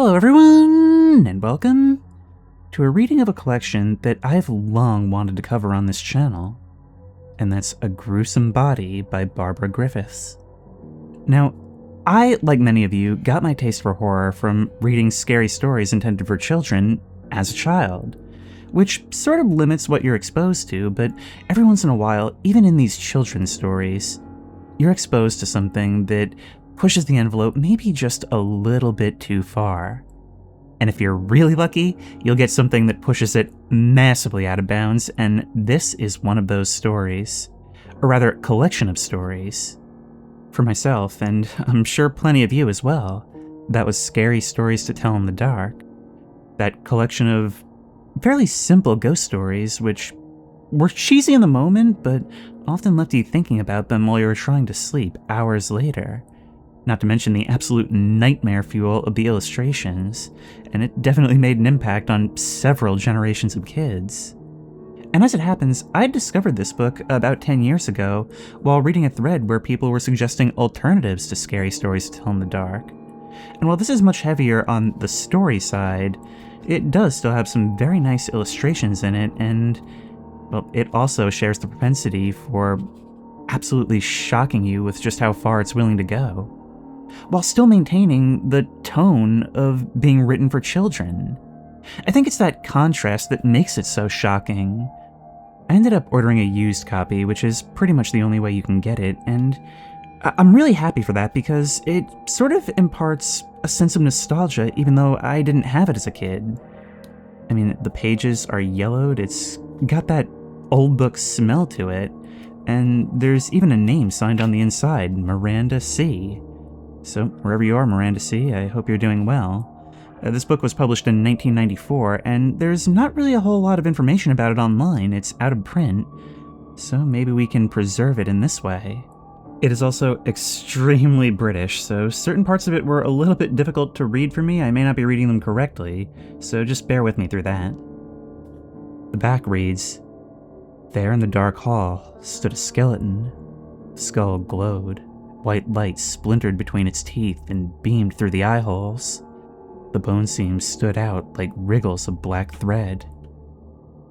Hello everyone, and welcome to a reading of a collection that I've long wanted to cover on this channel, and that's A Gruesome Body by Barbara Griffiths. Now, I, like many of you, got my taste for horror from reading scary stories intended for children as a child, which sort of limits what you're exposed to, but every once in a while, even in these children's stories, you're exposed to something that pushes the envelope maybe just a little bit too far. And if you're really lucky, you'll get something that pushes it massively out of bounds, and this is one of those stories. Or rather, collection of stories. For myself, and I'm sure plenty of you as well, that was Scary Stories to Tell in the Dark. That collection of fairly simple ghost stories, which were cheesy in the moment, but often left you thinking about them while you were trying to sleep hours later. Not to mention the absolute nightmare fuel of the illustrations, and it definitely made an impact on several generations of kids. And as it happens, I discovered this book about 10 years ago while reading a thread where people were suggesting alternatives to Scary Stories to Tell in the Dark. And while this is much heavier on the story side, it does still have some very nice illustrations in it, and, well, it also shares the propensity for absolutely shocking you with just how far it's willing to go, while still maintaining the tone of being written for children. I think it's that contrast that makes it so shocking. I ended up ordering a used copy, which is pretty much the only way you can get it, and I'm really happy for that because it sort of imparts a sense of nostalgia even though I didn't have it as a kid. I mean, the pages are yellowed, it's got that old book smell to it, and there's even a name signed on the inside, Miranda C. So, wherever you are, Miranda C., I hope you're doing well. This book was published in 1994, and there's not really a whole lot of information about it online. It's out of print, so maybe we can preserve it in this way. It is also extremely British, so certain parts of it were a little bit difficult to read for me. I may not be reading them correctly, so just bear with me through that. The back reads, "There in the dark hall stood a skeleton. The skull glowed. White light splintered between its teeth and beamed through the eye holes. The bone seams stood out like wriggles of black thread.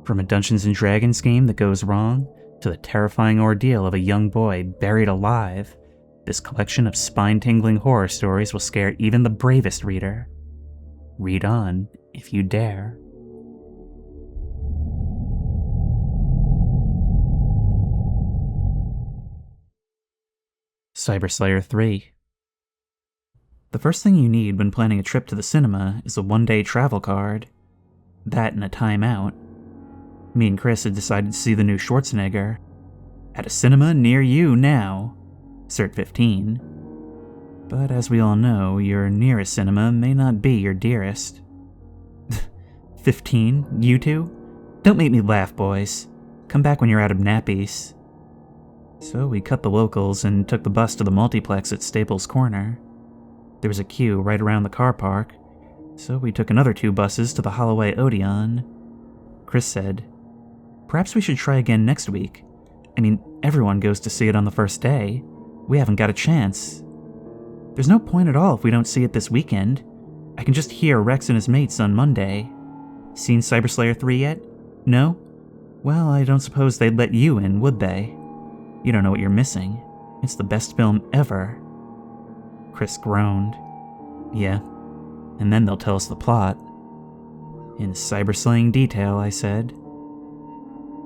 From a Dungeons & Dragons game that goes wrong, to the terrifying ordeal of a young boy buried alive, this collection of spine-tingling horror stories will scare even the bravest reader. Read on, if you dare." Cyberslayer 3. The first thing you need when planning a trip to the cinema is a one-day travel card. That and a timeout. Me and Chris had decided to see the new Schwarzenegger. At a cinema near you now. Cert 15. But as we all know, your nearest cinema may not be your dearest. 15? You two? Don't make me laugh, boys. Come back when you're out of nappies. So we cut the locals and took the bus to the multiplex at Staples Corner. There was a queue right around the car park, so we took another 2 buses to the Holloway Odeon. Chris said, "Perhaps we should try again next week. I mean, everyone goes to see it on the first day. We haven't got a chance. There's no point at all if we don't see it this weekend. I can just hear Rex and his mates on Monday. Seen Cyberslayer 3 yet? No? Well, I don't suppose they'd let you in, would they? You don't know what you're missing. It's the best film ever." Chris groaned. "Yeah, and then they'll tell us the plot." "In cyberslaying detail," I said.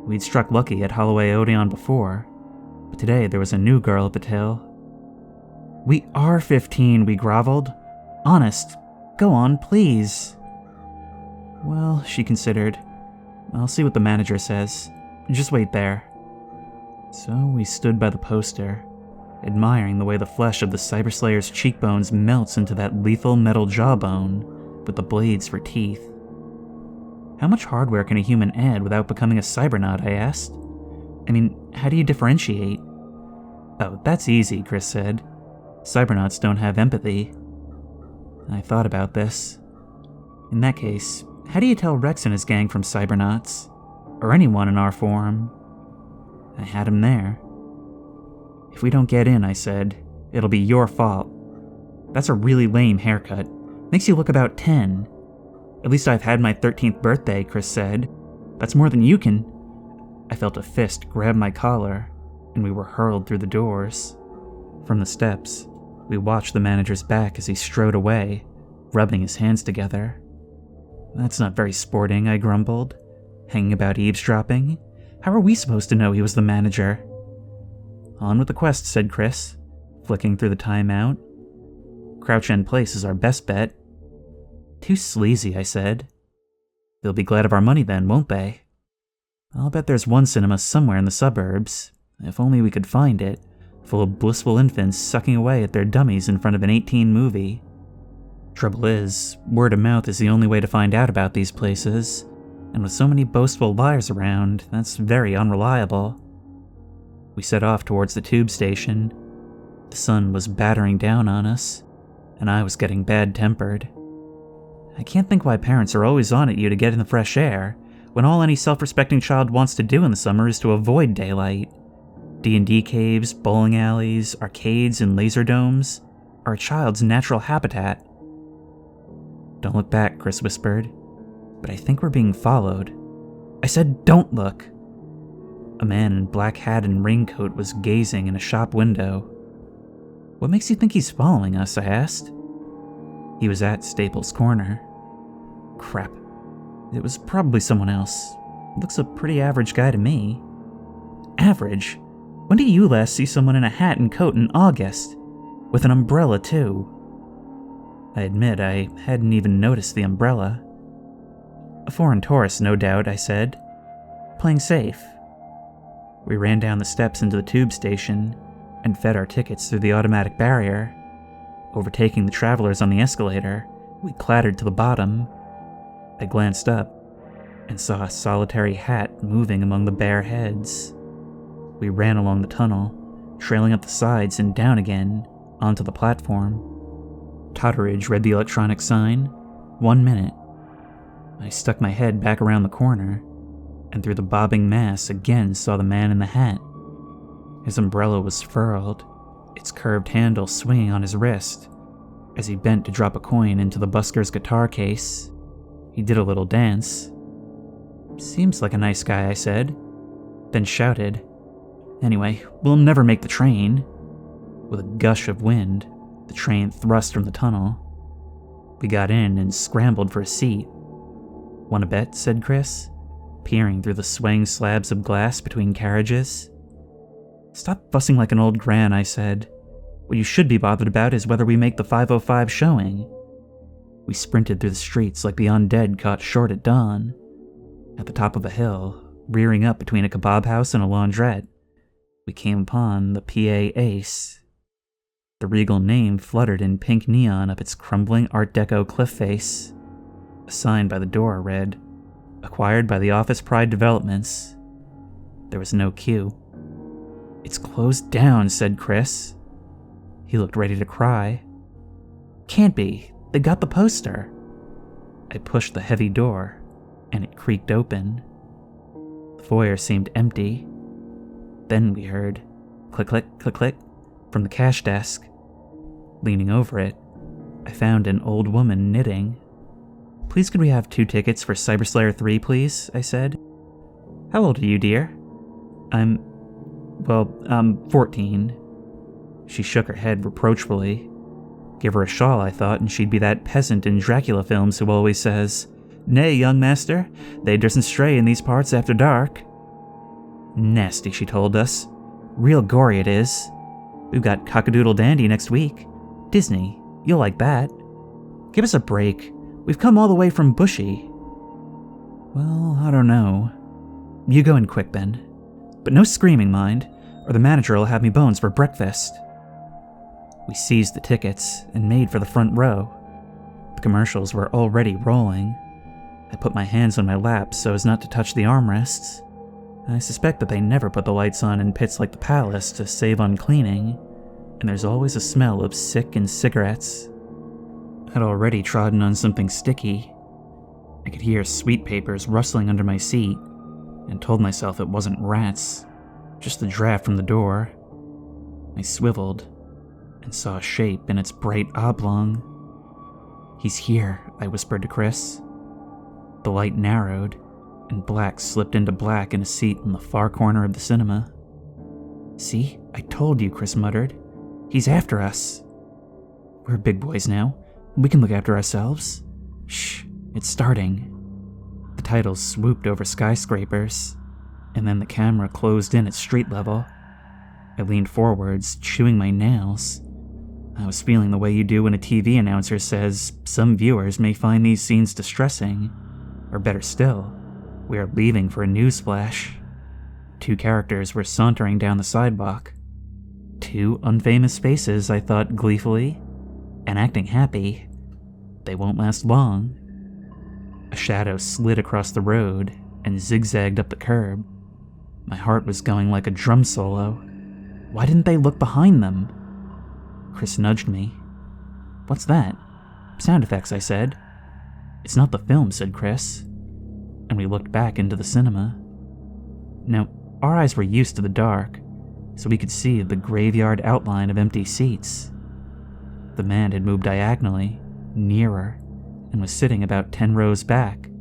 We'd struck lucky at Holloway Odeon before, but today there was a new girl at the till. "We are 15, we groveled. Honest, go on, please." "Well," she considered, "I'll see what the manager says. Just wait there." So we stood by the poster, admiring the way the flesh of the Cyberslayer's cheekbones melts into that lethal metal jawbone with the blades for teeth. How much hardware can a human add without becoming a cybernaut, I asked. I mean, how do you differentiate? "Oh, that's easy," Chris said. "Cybernauts don't have empathy." I thought about this. In that case, how do you tell Rex and his gang from cybernauts? Or anyone in our form? I had him there. "If we don't get in," I said, "it'll be your fault. That's a really lame haircut. Makes you look about 10. At least I've had my 13th birthday, Chris said. That's more than you can. I felt a fist grab my collar, and we were hurled through the doors. From the steps, we watched the manager's back as he strode away, rubbing his hands together. That's not very sporting, I grumbled. Hanging about eavesdropping? How are we supposed to know he was the manager? On with the quest, said Chris, flicking through the timeout. Crouch End Place is our best bet. Too sleazy, I said. They'll be glad of our money then, won't they? I'll bet there's one cinema somewhere in the suburbs. If only we could find it, full of blissful infants sucking away at their dummies in front of an 18 movie. Trouble is, word of mouth is the only way to find out about these places, and with so many boastful liars around, that's very unreliable. We set off towards the tube station. The sun was battering down on us, and I was getting bad-tempered. I can't think why parents are always on at you to get in the fresh air, when all any self-respecting child wants to do in the summer is to avoid daylight. D&D caves, bowling alleys, arcades, and laser domes are a child's natural habitat. Don't look back, Chris whispered, but I think we're being followed. I said, don't look. A man in black hat and raincoat was gazing in a shop window. What makes you think he's following us? I asked. He was at Staples Corner. Crap. It was probably someone else. Looks a pretty average guy to me. Average? When did you last see someone in a hat and coat in August? With an umbrella, too. I admit I hadn't even noticed the umbrella. A foreign tourist, no doubt, I said. Playing safe. We ran down the steps into the tube station and fed our tickets through the automatic barrier. Overtaking the travelers on the escalator, we clattered to the bottom. I glanced up and saw a solitary hat moving among the bare heads. We ran along the tunnel, trailing up the sides and down again, onto the platform. Totteridge read the electronic sign. 1 minute. I stuck my head back around the corner, and through the bobbing mass again saw the man in the hat. His umbrella was furled, its curved handle swinging on his wrist, as he bent to drop a coin into the busker's guitar case. He did a little dance. Seems like a nice guy, I said, then shouted, Anyway, we'll never make the train. With a gush of wind, the train thrust from the tunnel. We got in and scrambled for a seat. Want to bet? Said Chris, peering through the swaying slabs of glass between carriages. Stop fussing like an old gran, I said. What you should be bothered about is whether we make the 5:05 showing. We sprinted through the streets like the undead caught short at dawn. At the top of a hill, rearing up between a kebab house and a laundrette, we came upon the PA Ace. The regal name fluttered in pink neon up its crumbling Art Deco cliff face. A sign by the door read, Acquired by the Office Pride Developments. There was no queue. It's closed down, said Chris. He looked ready to cry. Can't be. They got the poster. I pushed the heavy door, and it creaked open. The foyer seemed empty. Then we heard click, click, click, click from the cash desk. Leaning over it, I found an old woman knitting. Please could we have 2 tickets for Cyberslayer 3, please? I said. How old are you, dear? I'm 14. She shook her head reproachfully. Give her a shawl, I thought, and she'd be that peasant in Dracula films who always says, Nay, young master, they dursn't stray in these parts after dark. Nasty, she told us. Real gory it is. We've got Cockadoodle Dandy next week. Disney, you'll like that. Give us a break. We've come all the way from Bushy. Well, I don't know. You go in quick, then. But no screaming, mind, or the manager will have me bones for breakfast. We seized the tickets and made for the front row. The commercials were already rolling. I put my hands on my lap so as not to touch the armrests. I suspect that they never put the lights on in pits like the Palace to save on cleaning, and there's always a smell of sick and cigarettes. I'd already trodden on something sticky. I could hear sweet papers rustling under my seat, and told myself it wasn't rats, just the draft from the door. I swiveled and saw a shape in its bright oblong. "He's here," I whispered to Chris. The light narrowed, and black slipped into black in a seat in the far corner of the cinema. "See? I told you," Chris muttered. "He's after us." "We're big boys now. We can look after ourselves." "Shh, it's starting." The titles swooped over skyscrapers, and then the camera closed in at street level. I leaned forwards, chewing my nails. I was feeling the way you do when a TV announcer says some viewers may find these scenes distressing, or better still, we are leaving for a news flash. 2 characters were sauntering down the sidewalk. 2 unfamous faces, I thought gleefully, and acting happy. They won't last long. A shadow slid across the road and zigzagged up the curb. My heart was going like a drum solo. Why didn't they look behind them? Chris nudged me. "What's that?" "Sound effects," I said. "It's not the film," said Chris. And we looked back into the cinema. Now, our eyes were used to the dark, so we could see the graveyard outline of empty seats. The man had moved diagonally, nearer, and was sitting about 10 rows back.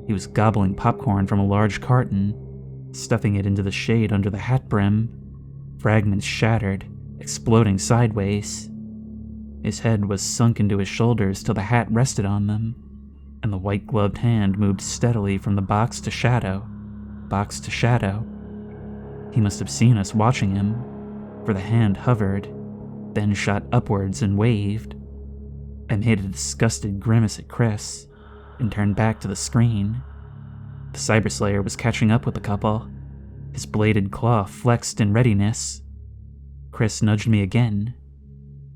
He was gobbling popcorn from a large carton, stuffing it into the shade under the hat brim. Fragments shattered, exploding sideways. His head was sunk into his shoulders till the hat rested on them, and the white-gloved hand moved steadily from the box to shadow. He must have seen us watching him, for the hand hovered, then shot upwards and waved. I made a disgusted grimace at Chris, and turned back to the screen. The Cyberslayer was catching up with the couple. His bladed claw flexed in readiness. Chris nudged me again.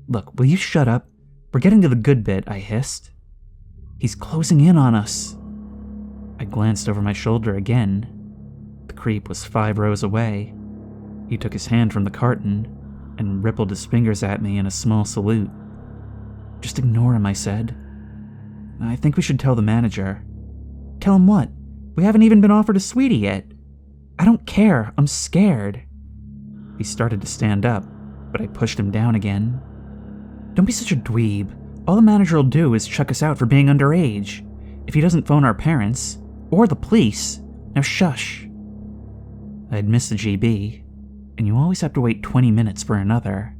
"Look, will you shut up? We're getting to the good bit," I hissed. "He's closing in on us." I glanced over my shoulder again. The creep was 5 rows away. He took his hand from the carton and rippled his fingers at me in a small salute. "Just ignore him," I said. "I think we should tell the manager." "Tell him what? We haven't even been offered a sweetie yet." "I don't care. I'm scared." He started to stand up, but I pushed him down again. "Don't be such a dweeb. All the manager will do is chuck us out for being underage. If he doesn't phone our parents, or the police. Now shush." I had missed the GB, and you always have to wait 20 minutes for another.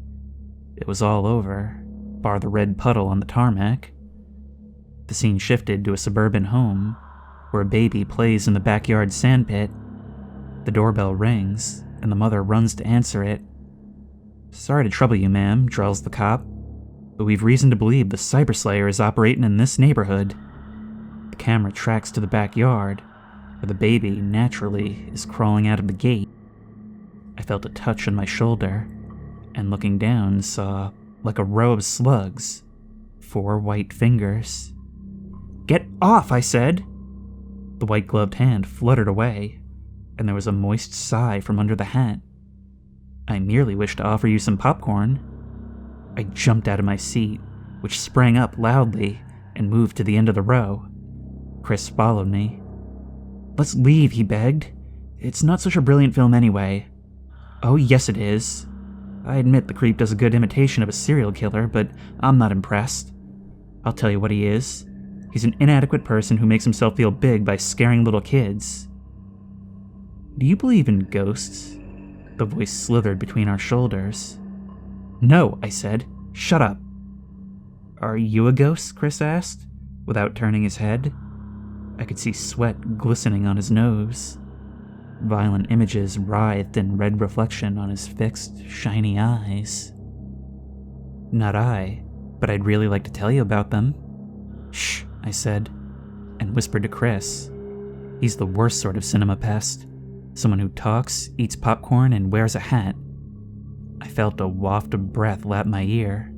It was all over, bar the red puddle on the tarmac. The scene shifted to a suburban home, where a baby plays in the backyard sandpit. The doorbell rings, and the mother runs to answer it. "Sorry to trouble you, ma'am," drawls the cop, "but we've reason to believe the Cyberslayer is operating in this neighborhood." The camera tracks to the backyard, where the baby, naturally, is crawling out of the gate. I felt a touch on my shoulder, and looking down saw, like a row of slugs, 4 white fingers. "Get off," I said. The white-gloved hand fluttered away, and there was a moist sigh from under the hat. "I merely wished to offer you some popcorn." I jumped out of my seat, which sprang up loudly and moved to the end of the row. Chris followed me. "Let's leave," he begged. "It's not such a brilliant film anyway." "Oh, yes it is. I admit the creep does a good imitation of a serial killer, but I'm not impressed. I'll tell you what he is. He's an inadequate person who makes himself feel big by scaring little kids." "Do you believe in ghosts?" The voice slithered between our shoulders. "No," I said. "Shut up." "Are you a ghost?" Chris asked, without turning his head. I could see sweat glistening on his nose. Violent images writhed in red reflection on his fixed, shiny eyes. "Not I, but I'd really like to tell you about them." "Shh," I said, and whispered to Chris. He's the worst sort of cinema pest. Someone who talks, eats popcorn, and wears a hat. I felt a waft of breath lap my ear.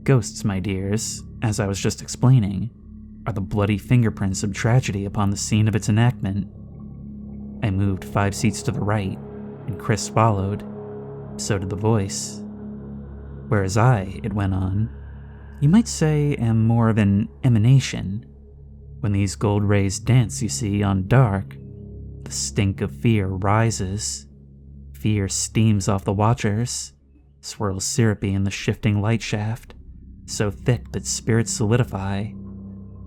Ghosts, my dears, as I was just explaining, are the bloody fingerprints of tragedy upon the scene of its enactment. I moved 5 seats to the right, and Chris followed. So did the voice. Whereas I, it went on, you might say am more of an emanation. When these gold rays dance, you see, on dark, the stink of fear rises. Fear steams off the watchers, swirls syrupy in the shifting light shaft, so thick that spirits solidify,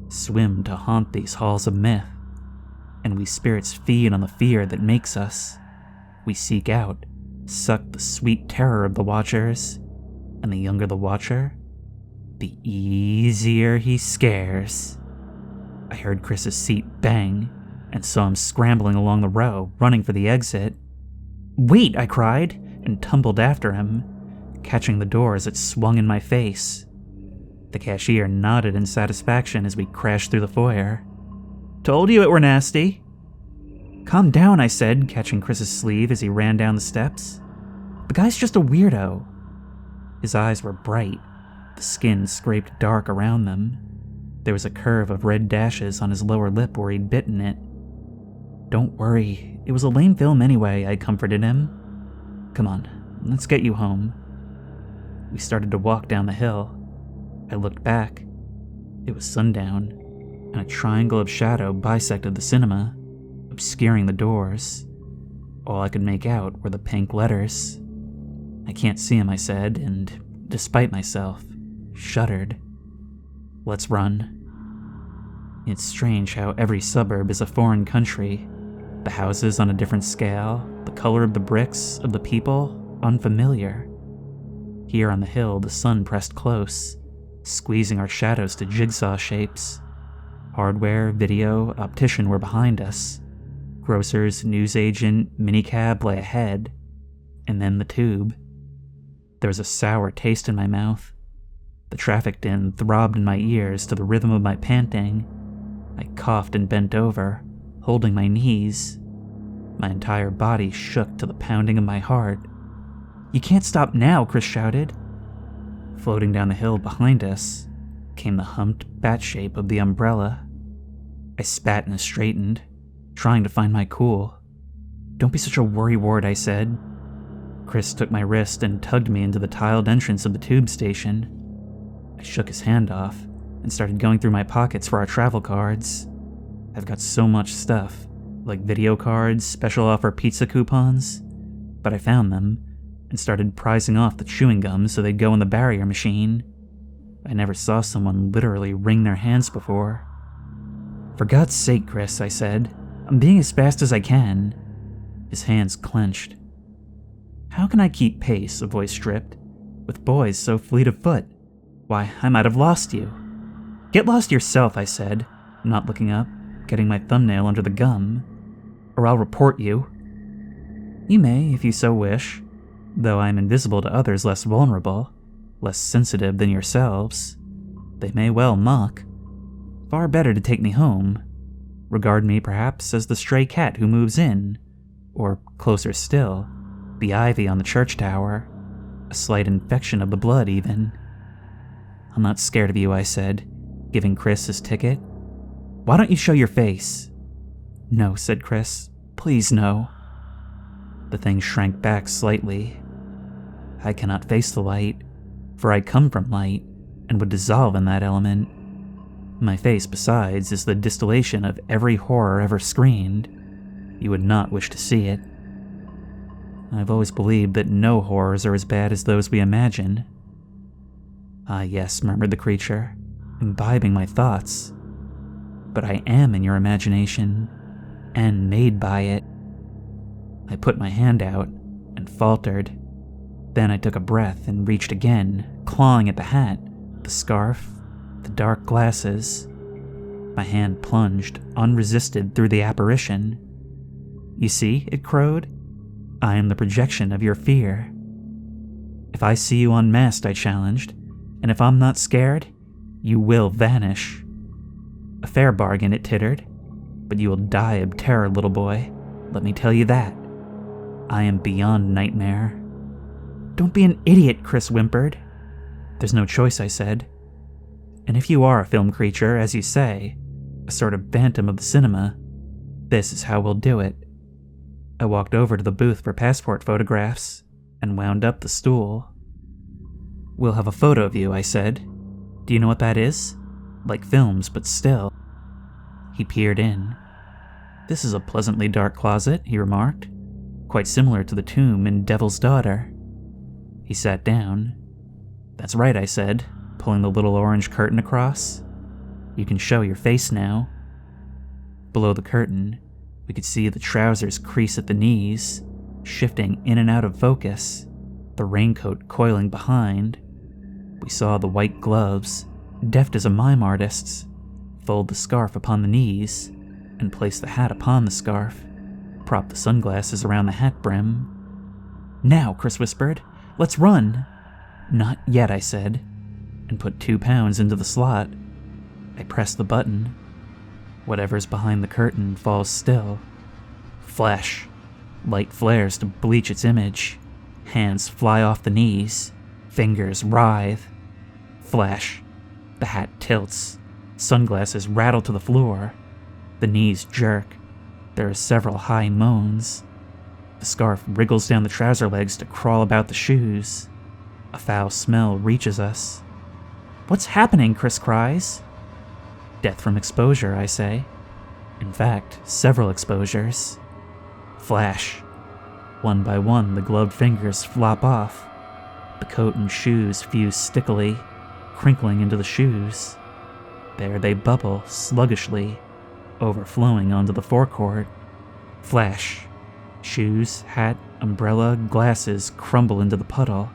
swim to haunt these halls of myth, and we spirits feed on the fear that makes us. We seek out, suck the sweet terror of the watchers, and the younger the watcher, the easier he scares. I heard Chris's seat bang, and saw him scrambling along the row, running for the exit. "Wait!" I cried, and tumbled after him, catching the door as it swung in my face. The cashier nodded in satisfaction as we crashed through the foyer. "Told you it were nasty." "Calm down," I said, catching Chris's sleeve as he ran down the steps. "The guy's just a weirdo." His eyes were bright, the skin scraped dark around them. There was a curve of red dashes on his lower lip where he'd bitten it. "Don't worry, it was a lame film anyway," I comforted him. "Come on, let's get you home." We started to walk down the hill. I looked back. It was sundown, and a triangle of shadow bisected the cinema, obscuring the doors. All I could make out were the pink letters. "I can't see him," I said, and, despite myself, shuddered. "Let's run." It's strange how every suburb is a foreign country. The houses on a different scale, the color of the bricks, of the people, unfamiliar. Here on the hill, the sun pressed close, squeezing our shadows to jigsaw shapes. Hardware, video, optician were behind us. Grocers, newsagent, minicab lay ahead. And then the tube. There was a sour taste in my mouth. The traffic din throbbed in my ears to the rhythm of my panting. I coughed and bent over, holding my knees. My entire body shook to the pounding of my heart. "You can't stop now," Chris shouted. Floating down the hill behind us came the humped bat shape of the umbrella. I spat and straightened, trying to find my cool. "Don't be such a worrywart," I said. Chris took my wrist and tugged me into the tiled entrance of the tube station. I shook his hand off and started going through my pockets for our travel cards. I've got so much stuff, like video cards, special offer pizza coupons, but I found them and started prizing off the chewing gum so they'd go in the barrier machine. I never saw someone literally wring their hands before. "For God's sake, Chris," I said. "I'm being as fast as I can." His hands clenched. "How can I keep pace," a voice dripped, "with boys so fleet of foot? Why, I might have lost you." "Get lost yourself," I said, not looking up, getting my thumbnail under the gum. "Or I'll report you." "You may, if you so wish, though I am invisible to others less vulnerable, less sensitive than yourselves. They may well mock. Far better to take me home. Regard me, perhaps, as the stray cat who moves in, or, closer still, the ivy on the church tower, a slight infection of the blood, even." "I'm not scared of you," I said, giving Chris his ticket. "Why don't you show your face?" "No," said Chris. "Please, no." The thing shrank back slightly. "I cannot face the light, for I come from light, and would dissolve in that element. My face, besides, is the distillation of every horror ever screened. You would not wish to see it. I've always believed that no horrors are as bad as those we imagine." "Ah, yes," murmured the creature, imbibing my thoughts. "But I am in your imagination, and made by it." I put my hand out and faltered. Then I took a breath and reached again, clawing at the hat, the scarf, the dark glasses. My hand plunged, unresisted, through the apparition. "You see," it crowed, "I am the projection of your fear." "If I see you unmasked," I challenged, "and if I'm not scared, you will vanish." "A fair bargain," it tittered, "but you will die of terror, little boy. Let me tell you that. I am beyond nightmare." "Don't be an idiot," Chris whimpered. "There's no choice," I said. "And if you are a film creature, as you say, a sort of phantom of the cinema, this is how we'll do it." I walked over to the booth for passport photographs and wound up the stool. "We'll have a photo of you," I said. "Do you know what that is? Like films, but still." He peered in. "This is a pleasantly dark closet," he remarked, "quite similar to the tomb in Devil's Daughter." He sat down. "That's right," I said. pulling the little orange curtain across. You can show your face now. Below the curtain, we could see the trousers crease at the knees, shifting in and out of focus, the raincoat coiling behind. We saw the white gloves, deft as a mime artist's, fold the scarf upon the knees, and place the hat upon the scarf, prop the sunglasses around the hat brim. "Now," Chris whispered, "let's run." "Not yet," I said, and put 2 pounds into the slot. I pressed the button. Whatever's behind the curtain falls still. Flash. Light flares to bleach its image. Hands fly off the knees. Fingers writhe. Flash. The hat tilts. Sunglasses rattle to the floor. The knees jerk. There are several high moans. The scarf wriggles down the trouser legs to crawl about the shoes. A foul smell reaches us. "What's happening?" Chris cries. "Death from exposure," I say. In fact, several exposures. Flash. One by one, the gloved fingers flop off. The coat and shoes fuse stickily, crinkling into the shoes. There they bubble sluggishly, overflowing onto the forecourt. Flash. Shoes, hat, umbrella, glasses crumble into the puddle,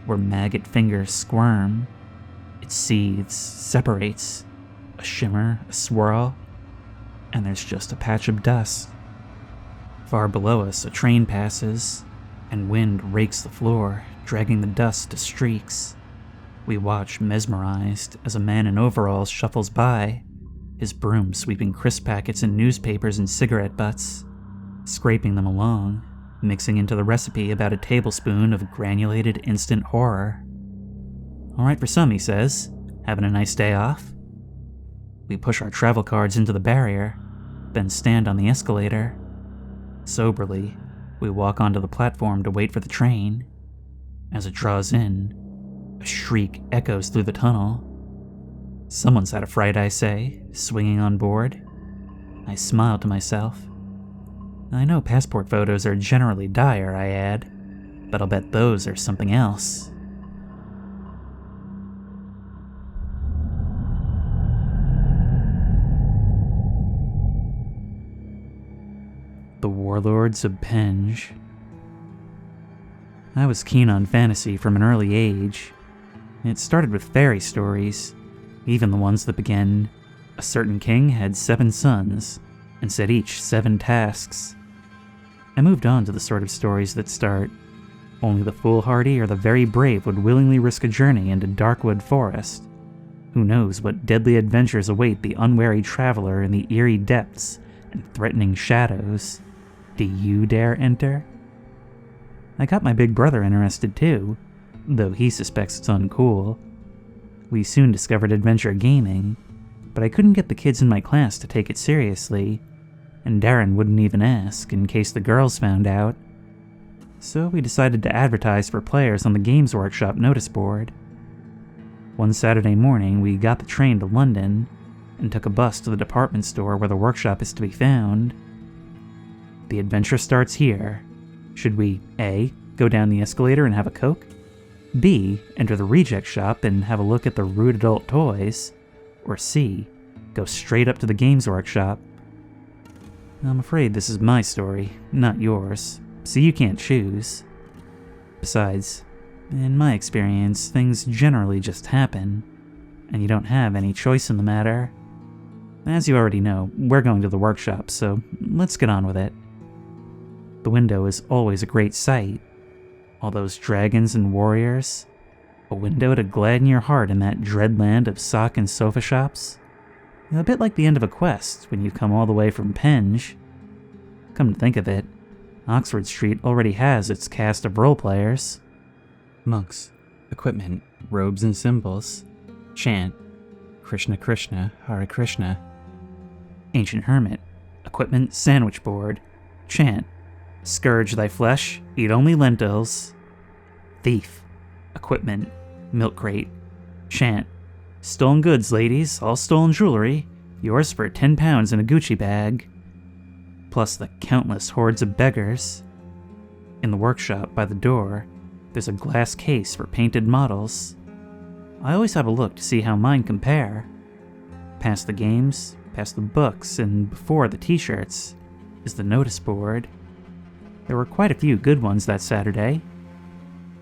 where maggot fingers squirm. It seethes, separates, a shimmer, a swirl, and there's just a patch of dust. Far below us, a train passes, and wind rakes the floor, dragging the dust to streaks. We watch, mesmerized, as a man in overalls shuffles by, his broom sweeping crisp packets and newspapers and cigarette butts, scraping them along, mixing into the recipe about a tablespoon of granulated instant horror. "All right for some," he says. "Having a nice day off?" We push our travel cards into the barrier, then stand on the escalator. Soberly, we walk onto the platform to wait for the train. As it draws in, a shriek echoes through the tunnel. "Someone's had a fright," I say, swinging on board. I smile to myself. I know passport photos are generally dire, I add, but I'll bet those are something else. The Warlords of Penge. I was keen on fantasy from an early age. It started with fairy stories, even the ones that began, "A certain king had 7 sons, and set each 7 tasks." I moved on to the sort of stories that start, "Only the foolhardy or the very brave would willingly risk a journey into Darkwood Forest. Who knows what deadly adventures await the unwary traveler in the eerie depths and threatening shadows. Do you dare enter?" I got my big brother interested too, though he suspects it's uncool. We soon discovered adventure gaming, but I couldn't get the kids in my class to take it seriously, and Darren wouldn't even ask in case the girls found out. So we decided to advertise for players on the Games Workshop notice board. One Saturday morning, we got the train to London and took a bus to the department store where the workshop is to be found. The adventure starts here. Should we A, go down the escalator and have a Coke? B, enter the reject shop and have a look at the rude adult toys? Or C, go straight up to the Games Workshop? I'm afraid this is my story, not yours, so you can't choose. Besides, in my experience, things generally just happen, and you don't have any choice in the matter. As you already know, we're going to the workshop, so let's get on with it. The window is always a great sight. All those dragons and warriors. A window to gladden your heart in that dreadland of sock and sofa shops. A bit like the end of a quest when you come all the way from Penge. Come to think of it, Oxford Street already has its cast of role players. Monks, equipment, robes and symbols. Chant, Krishna Krishna, Hare Krishna. Ancient hermit, equipment, sandwich board. Chant, scourge thy flesh, eat only lentils. Thief, equipment, milk crate. Chant, stolen goods, ladies, all stolen jewelry, yours for 10 pounds in a Gucci bag. Plus the countless hordes of beggars. In the workshop by the door, there's a glass case for painted models. I always have a look to see how mine compare. Past the games, past the books, and before the t-shirts is the notice board. There were quite a few good ones that Saturday.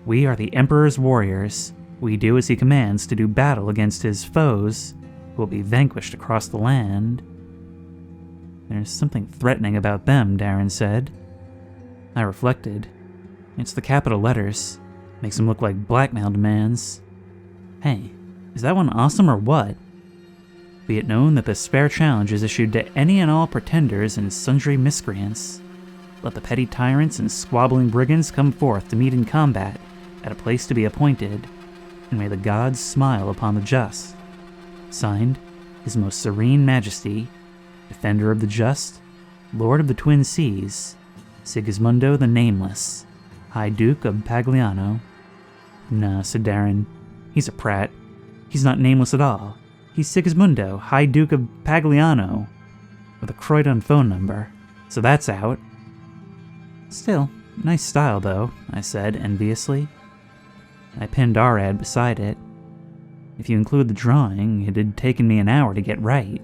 We are the Emperor's warriors. We do as he commands to do battle against his foes, who will be vanquished across the land. There's something threatening about them, Darren said. I reflected. It's the capital letters. Makes them look like blackmail demands. Hey, is that one awesome or what? Be it known that the spare challenge is issued to any and all pretenders and sundry miscreants. Let the petty tyrants and squabbling brigands come forth to meet in combat at a place to be appointed, and may the gods smile upon the just. Signed, His Most Serene Majesty, Defender of the Just, Lord of the Twin Seas, Sigismundo the Nameless, High Duke of Pagliano. Nah, said Darren. He's a prat. He's not nameless at all. He's Sigismundo, High Duke of Pagliano, with a Croydon phone number. So that's out. Still, nice style though, I said enviously. I pinned our ad beside it. If you include the drawing, it had taken me an hour to get right.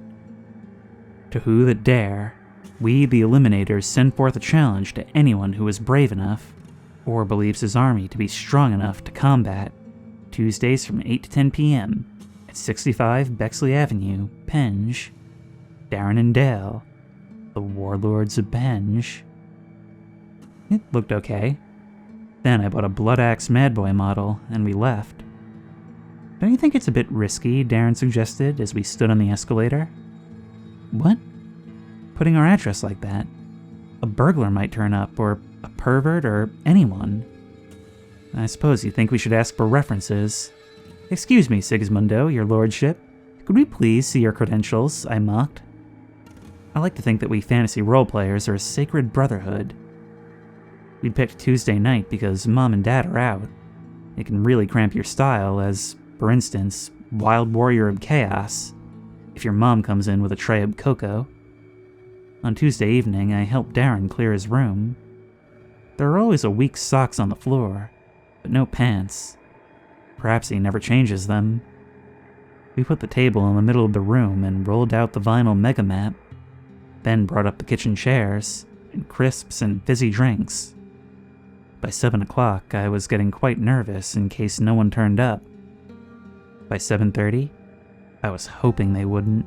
To who that dare, we the Eliminators send forth a challenge to anyone who is brave enough, or believes his army to be strong enough to combat, Tuesdays from 8 to 10 p.m. at 65 Bexley Avenue, Penge. Darren and Dale, the Warlords of Penge. It looked okay. Then I bought a Blood Axe Madboy model, and we left. Don't you think it's a bit risky, Darren suggested as we stood on the escalator? What? Putting our address like that. A burglar might turn up, or a pervert, or anyone. I suppose you think we should ask for references. Excuse me, Sigismundo, your lordship. Could we please see your credentials? I mocked. I like to think that we fantasy role-players are a sacred brotherhood. We'd picked Tuesday night because Mom and Dad are out. It can really cramp your style as, for instance, Wild Warrior of Chaos, if your mom comes in with a tray of cocoa. On Tuesday evening, I helped Darren clear his room. There are always a week's socks on the floor, but no pants. Perhaps he never changes them. We put the table in the middle of the room and rolled out the vinyl mega map, then brought up the kitchen chairs, and crisps and fizzy drinks. By 7 o'clock, I was getting quite nervous in case no one turned up. By 7:30, I was hoping they wouldn't.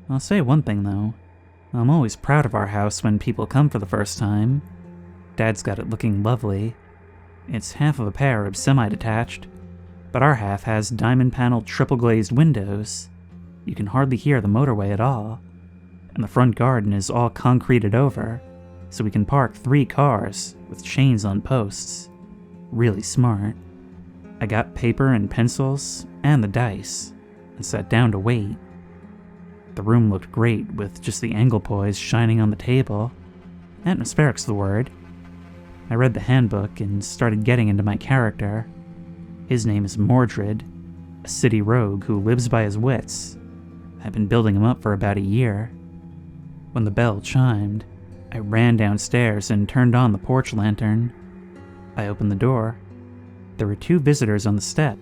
I'll say one thing though. I'm always proud of our house when people come for the first time. Dad's got it looking lovely. It's half of a pair of semi-detached, but our half has diamond-paneled triple-glazed windows. You can hardly hear the motorway at all, and the front garden is all concreted over, so we can park 3 cars with chains on posts. Really smart. I got paper and pencils and the dice, and sat down to wait. The room looked great with just the Anglepoise shining on the table. Atmospheric's the word. I read the handbook and started getting into my character. His name is Mordred, a city rogue who lives by his wits. I've been building him up for about a year. When the bell chimed, I ran downstairs and turned on the porch lantern. I opened the door. There were 2 visitors on the step.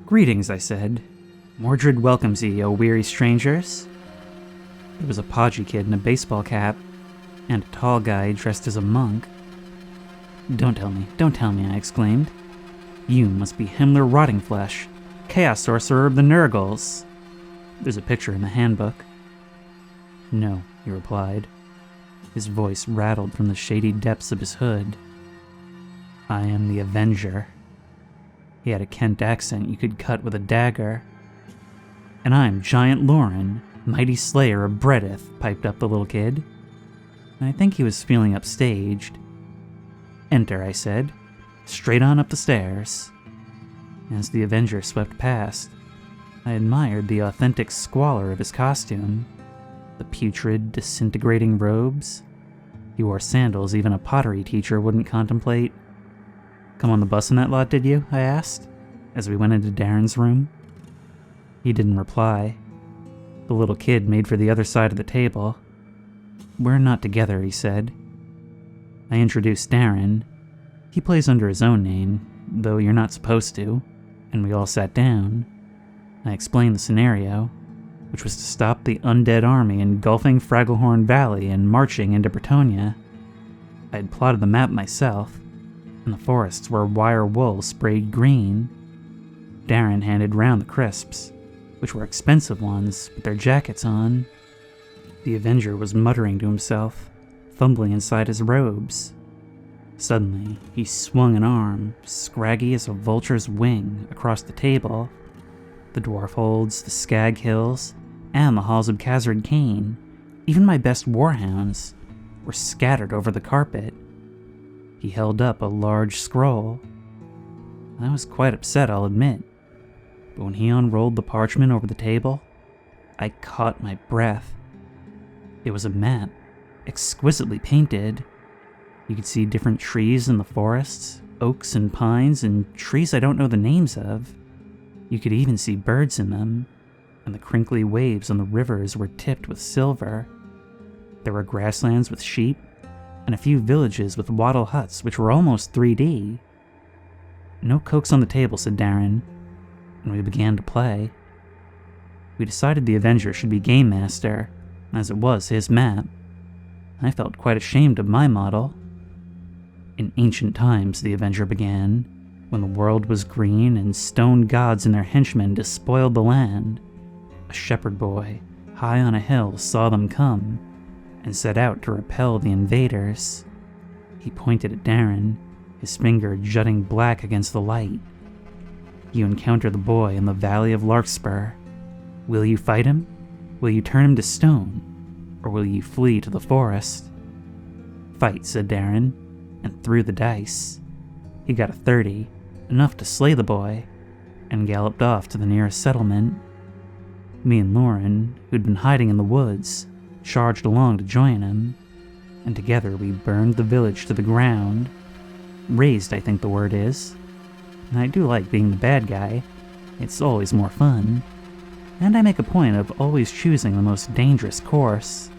"Greetings," I said. "Mordred welcomes ye, O weary strangers." There was a podgy kid in a baseball cap, and a tall guy dressed as a monk. Don't tell me, I exclaimed. "You must be Himmler Rottingflesh, Chaos Sorcerer of the Nurgles." There's a picture in the handbook. "No," he replied. His voice rattled from the shady depths of his hood. "I am the Avenger." He had a Kent accent you could cut with a dagger. "And I'm Giant Lauren, mighty slayer of Bredith," piped up the little kid. I think he was feeling upstaged. "Enter," I said. "Straight on up the stairs." As the Avenger swept past, I admired the authentic squalor of his costume. The putrid, disintegrating robes. He wore sandals even a pottery teacher wouldn't contemplate. "Come on the bus in that lot, did you?" I asked, as we went into Darren's room. He didn't reply. The little kid made for the other side of the table. "We're not together," he said. I introduced Darren. He plays under his own name, though you're not supposed to. and we all sat down. I explained the scenario, which was to stop the undead army engulfing Fragglehorn Valley and marching into Bretonia. I had plotted the map myself, and the forests were wire wool sprayed green. Darren handed round the crisps, which were expensive ones, with their jackets on. The Avenger was muttering to himself, fumbling inside his robes. Suddenly, he swung an arm, scraggy as a vulture's wing, across the table. The Dwarf Holds, the Skag Hills, and the Halls of Khazred Kane, even my best warhounds, were scattered over the carpet. He held up a large scroll. I was quite upset, I'll admit, but when he unrolled the parchment over the table, I caught my breath. It was a map, exquisitely painted. You could see different trees in the forests, oaks and pines, and trees I don't know the names of. You could even see birds in them, and the crinkly waves on the rivers were tipped with silver. There were grasslands with sheep, and a few villages with wattle huts which were almost 3D. "No cokes on the table," said Darren, and we began to play. We decided the Avenger should be Game Master, as it was his map. I felt quite ashamed of my model. "In ancient times," the Avenger began, "when the world was green and stone gods and their henchmen despoiled the land, a shepherd boy, high on a hill, saw them come, and set out to repel the invaders." He pointed at Darren, his finger jutting black against the light. "You encounter the boy in the Valley of Larkspur. Will you fight him? Will you turn him to stone? Or will you flee to the forest?" "Fight," said Darren, and threw the dice. He got a 30, enough to slay the boy, and galloped off to the nearest settlement. Me and Lauren, who'd been hiding in the woods, charged along to join him, and together we burned the village to the ground. Razed, I think the word is. And I do like being the bad guy. It's always more fun. And I make a point of always choosing the most dangerous course.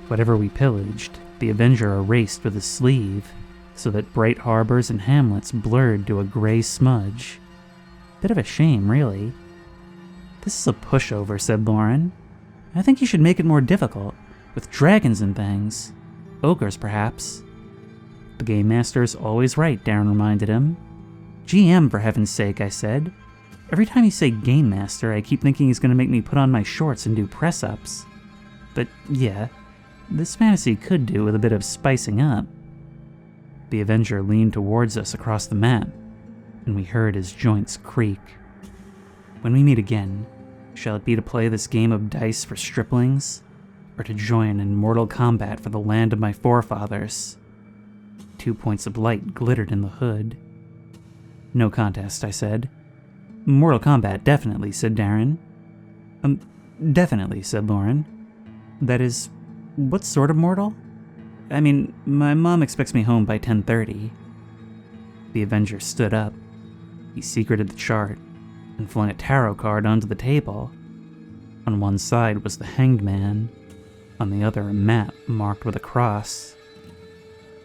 Whatever we pillaged, the Avenger erased with his sleeve, so that bright harbors and hamlets blurred to a gray smudge. Bit of a shame, really. "This is a pushover," said Lauren. "I think you should make it more difficult, with dragons and things. Ogres, perhaps." "The Game Master's always right," Darren reminded him. "GM, for heaven's sake," I said. "Every time you say Game Master, I keep thinking he's going to make me put on my shorts and do press-ups." But yeah, this fantasy could do with a bit of spicing up. The Avenger leaned towards us across the map, and we heard his joints creak. "When we meet again, shall it be to play this game of dice for striplings, or to join in mortal combat for the land of my forefathers?" 2 points of light glittered in the hood. "No contest," I said. "Mortal Kombat, definitely," said Darren. Definitely," said Lauren. "That is, what sort of mortal? I mean, my mom expects me home by 10:30. The Avenger stood up. He secreted the chart and flung a tarot card onto the table. On one side was the Hanged Man, on the other a map marked with a cross.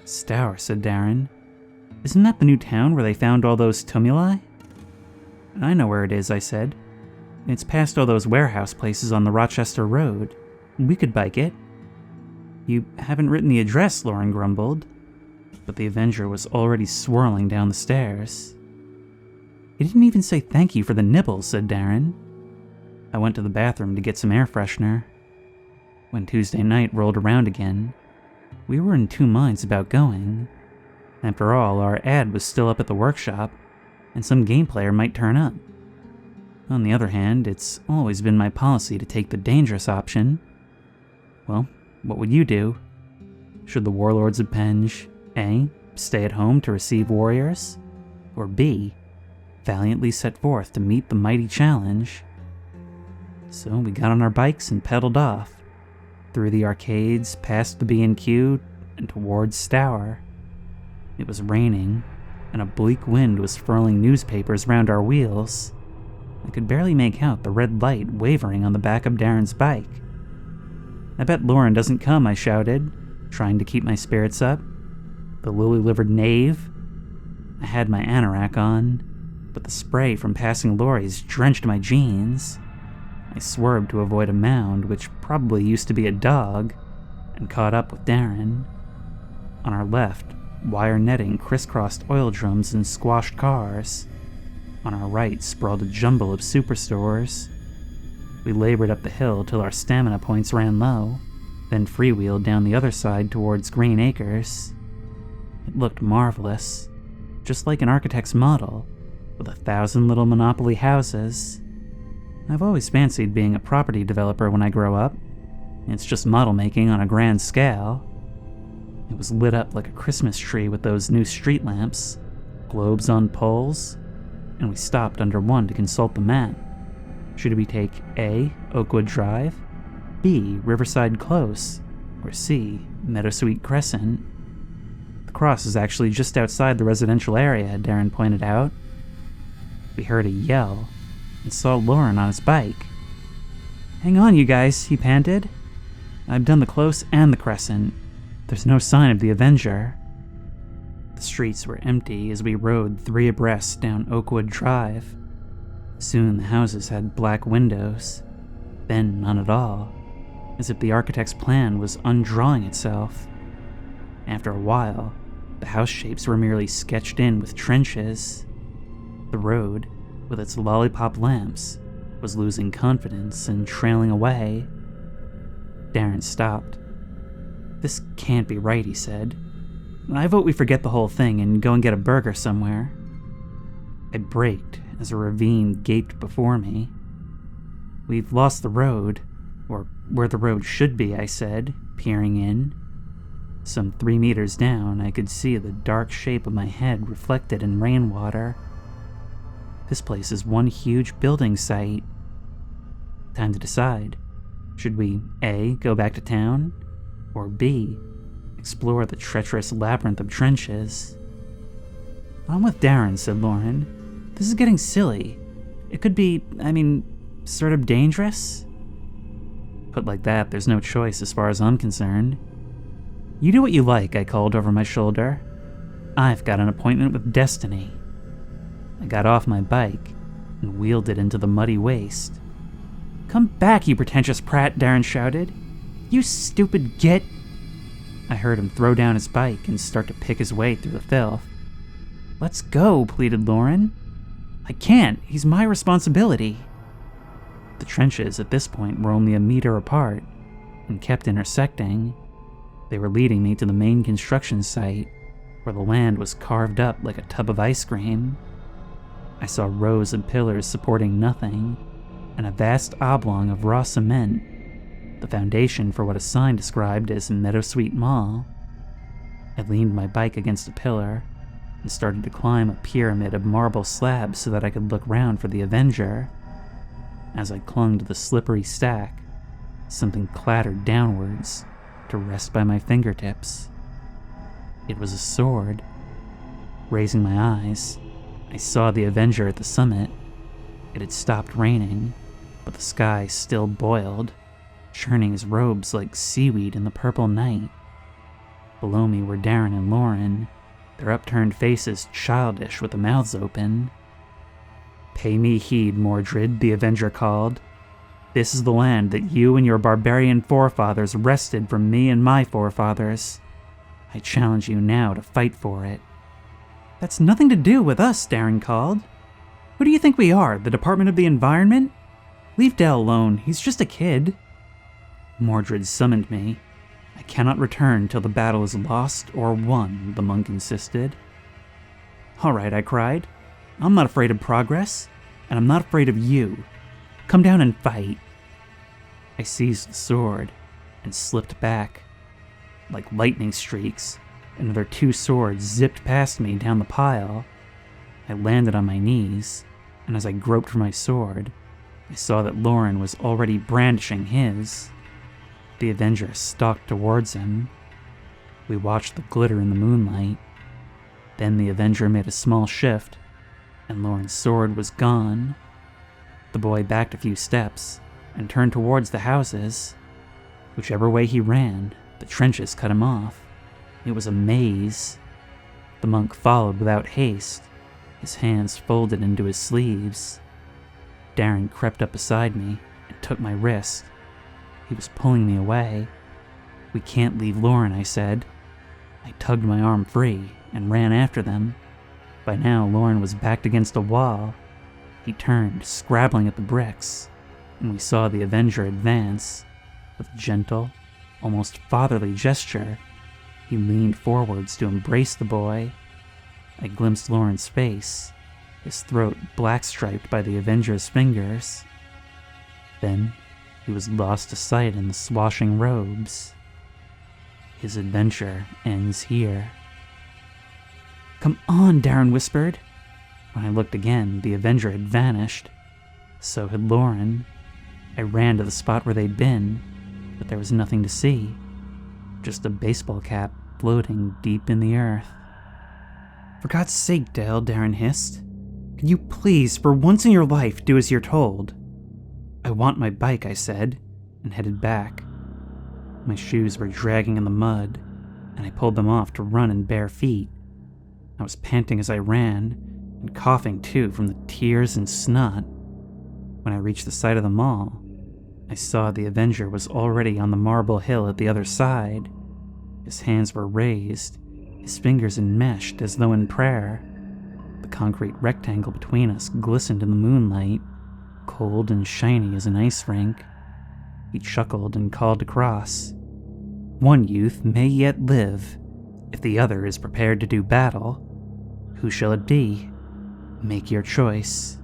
"Stour," said Darren. "Isn't that the new town where they found all those tumuli?" "I know where it is," I said. "It's past all those warehouse places on the Rochester Road. We could bike it." "You haven't written the address," Lauren grumbled. But the Avenger was already swirling down the stairs. "He didn't even say thank you for the nibbles," said Darren. I went to the bathroom to get some air freshener. When Tuesday night rolled around again, we were in two minds about going. After all, our ad was still up at the workshop, and some game player might turn up. On the other hand, it's always been my policy to take the dangerous option. Well, what would you do? Should the warlords of Penge, A, stay at home to receive warriors, or B, valiantly set forth to meet the mighty challenge? So we got on our bikes and pedaled off, through the arcades, past the B&Q, and towards Stour. It was raining, and a bleak wind was furling newspapers round our wheels. I could barely make out the red light wavering on the back of Darren's bike. "I bet Lauren doesn't come," I shouted, trying to keep my spirits up. "The lily-livered knave." I had my anorak on. but the spray from passing lorries drenched my jeans. I swerved to avoid a mound, which probably used to be a dog, and caught up with Darren. On our left, wire netting crisscrossed oil drums and squashed cars. On our right sprawled a jumble of superstores. We labored up the hill till our stamina points ran low, then freewheeled down the other side towards Green Acres. It looked marvelous, just like an architect's model, with 1,000 little monopoly houses. I've always fancied being a property developer when I grow up. It's just model making on a grand scale. It was lit up like a Christmas tree with those new street lamps, globes on poles, and we stopped under one to consult the map. Should we take A, Oakwood Drive, B, Riverside Close, or C, Meadowsweet Crescent? The cross is actually just outside the residential area, Darren pointed out. We heard a yell and saw Lauren on his bike. "Hang on, you guys," he panted. "I've done the Close and the Crescent. There's no sign of the Avenger." The streets were empty as we rode 3 abreast down Oakwood Drive. Soon the houses had black windows, then none at all, as if the architect's plan was undrawing itself. After a while, the house shapes were merely sketched in with trenches. The road, with its lollipop lamps, was losing confidence and trailing away. Darren stopped. "This can't be right," he said. "I vote we forget the whole thing and go and get a burger somewhere." I braked as a ravine gaped before me. "We've lost the road, or where the road should be," I said, peering in. Some 3 meters down, I could see the dark shape of my head reflected in rainwater. This place is one huge building site. Time to decide. Should we A, go back to town, or B, explore the treacherous labyrinth of trenches? "I'm with Darren," said Lauren. "This is getting silly. It could be, sort of dangerous." Put like that, there's no choice as far as I'm concerned. "You do what you like," I called over my shoulder. "I've got an appointment with Destiny." I got off my bike and wheeled it into the muddy waste. "Come back, you pretentious prat," Darren shouted. "You stupid git." I heard him throw down his bike and start to pick his way through the filth. "Let's go," pleaded Lauren. "I can't. He's my responsibility." The trenches at this point were only a meter apart and kept intersecting. They were leading me to the main construction site, where the land was carved up like a tub of ice cream. I saw rows of pillars supporting nothing, and a vast oblong of raw cement, the foundation for what a sign described as Meadowsweet Mall. I leaned my bike against a pillar and started to climb a pyramid of marble slabs so that I could look round for the Avenger. As I clung to the slippery stack, something clattered downwards to rest by my fingertips. It was a sword. Raising my eyes, I saw the Avenger at the summit. It had stopped raining, but the sky still boiled, churning his robes like seaweed in the purple night. Below me were Darren and Lauren, their upturned faces childish with the mouths open. "Pay me heed, Mordred," the Avenger called. "This is the land that you and your barbarian forefathers wrested from me and my forefathers. I challenge you now to fight for it." "That's nothing to do with us," Darren called. "Who do you think we are, the Department of the Environment? Leave Dell alone, he's just a kid." "Mordred summoned me. I cannot return till the battle is lost or won," the monk insisted. "All right," I cried. "I'm not afraid of progress, and I'm not afraid of you. Come down and fight." I seized the sword and slipped back. Like lightning streaks, another 2 swords zipped past me down the pile. I landed on my knees, and as I groped for my sword, I saw that Lauren was already brandishing his. The Avenger stalked towards him. We watched the glitter in the moonlight. Then the Avenger made a small shift, and Lauren's sword was gone. The boy backed a few steps and turned towards the houses. Whichever way he ran, the trenches cut him off. It was a maze. The monk followed without haste, his hands folded into his sleeves. Darren crept up beside me and took my wrist. He was pulling me away. "We can't leave Lauren," I said. I tugged my arm free and ran after them. By now, Lauren was backed against a wall. He turned, scrabbling at the bricks, and we saw the Avenger advance. With a gentle, almost fatherly gesture, he leaned forwards to embrace the boy. I glimpsed Lauren's face, his throat black-striped by the Avenger's fingers. Then he was lost to sight in the swashing robes. His adventure ends here. "Come on," Darren whispered. When I looked again, the Avenger had vanished. So had Lauren. I ran to the spot where they'd been, but there was nothing to see. Just a baseball cap floating deep in the earth. "For God's sake, Dale," Darren hissed. "Can you please, for once in your life, do as you're told?" "I want my bike," I said, and headed back. My shoes were dragging in the mud, and I pulled them off to run in bare feet. I was panting as I ran, and coughing too from the tears and snot. When I reached the side of the mall, I saw the Avenger was already on the marble hill at the other side. His hands were raised, his fingers enmeshed as though in prayer. The concrete rectangle between us glistened in the moonlight, cold and shiny as an ice rink. He chuckled and called across. "One youth may yet live, if the other is prepared to do battle. Who shall it be? Make your choice."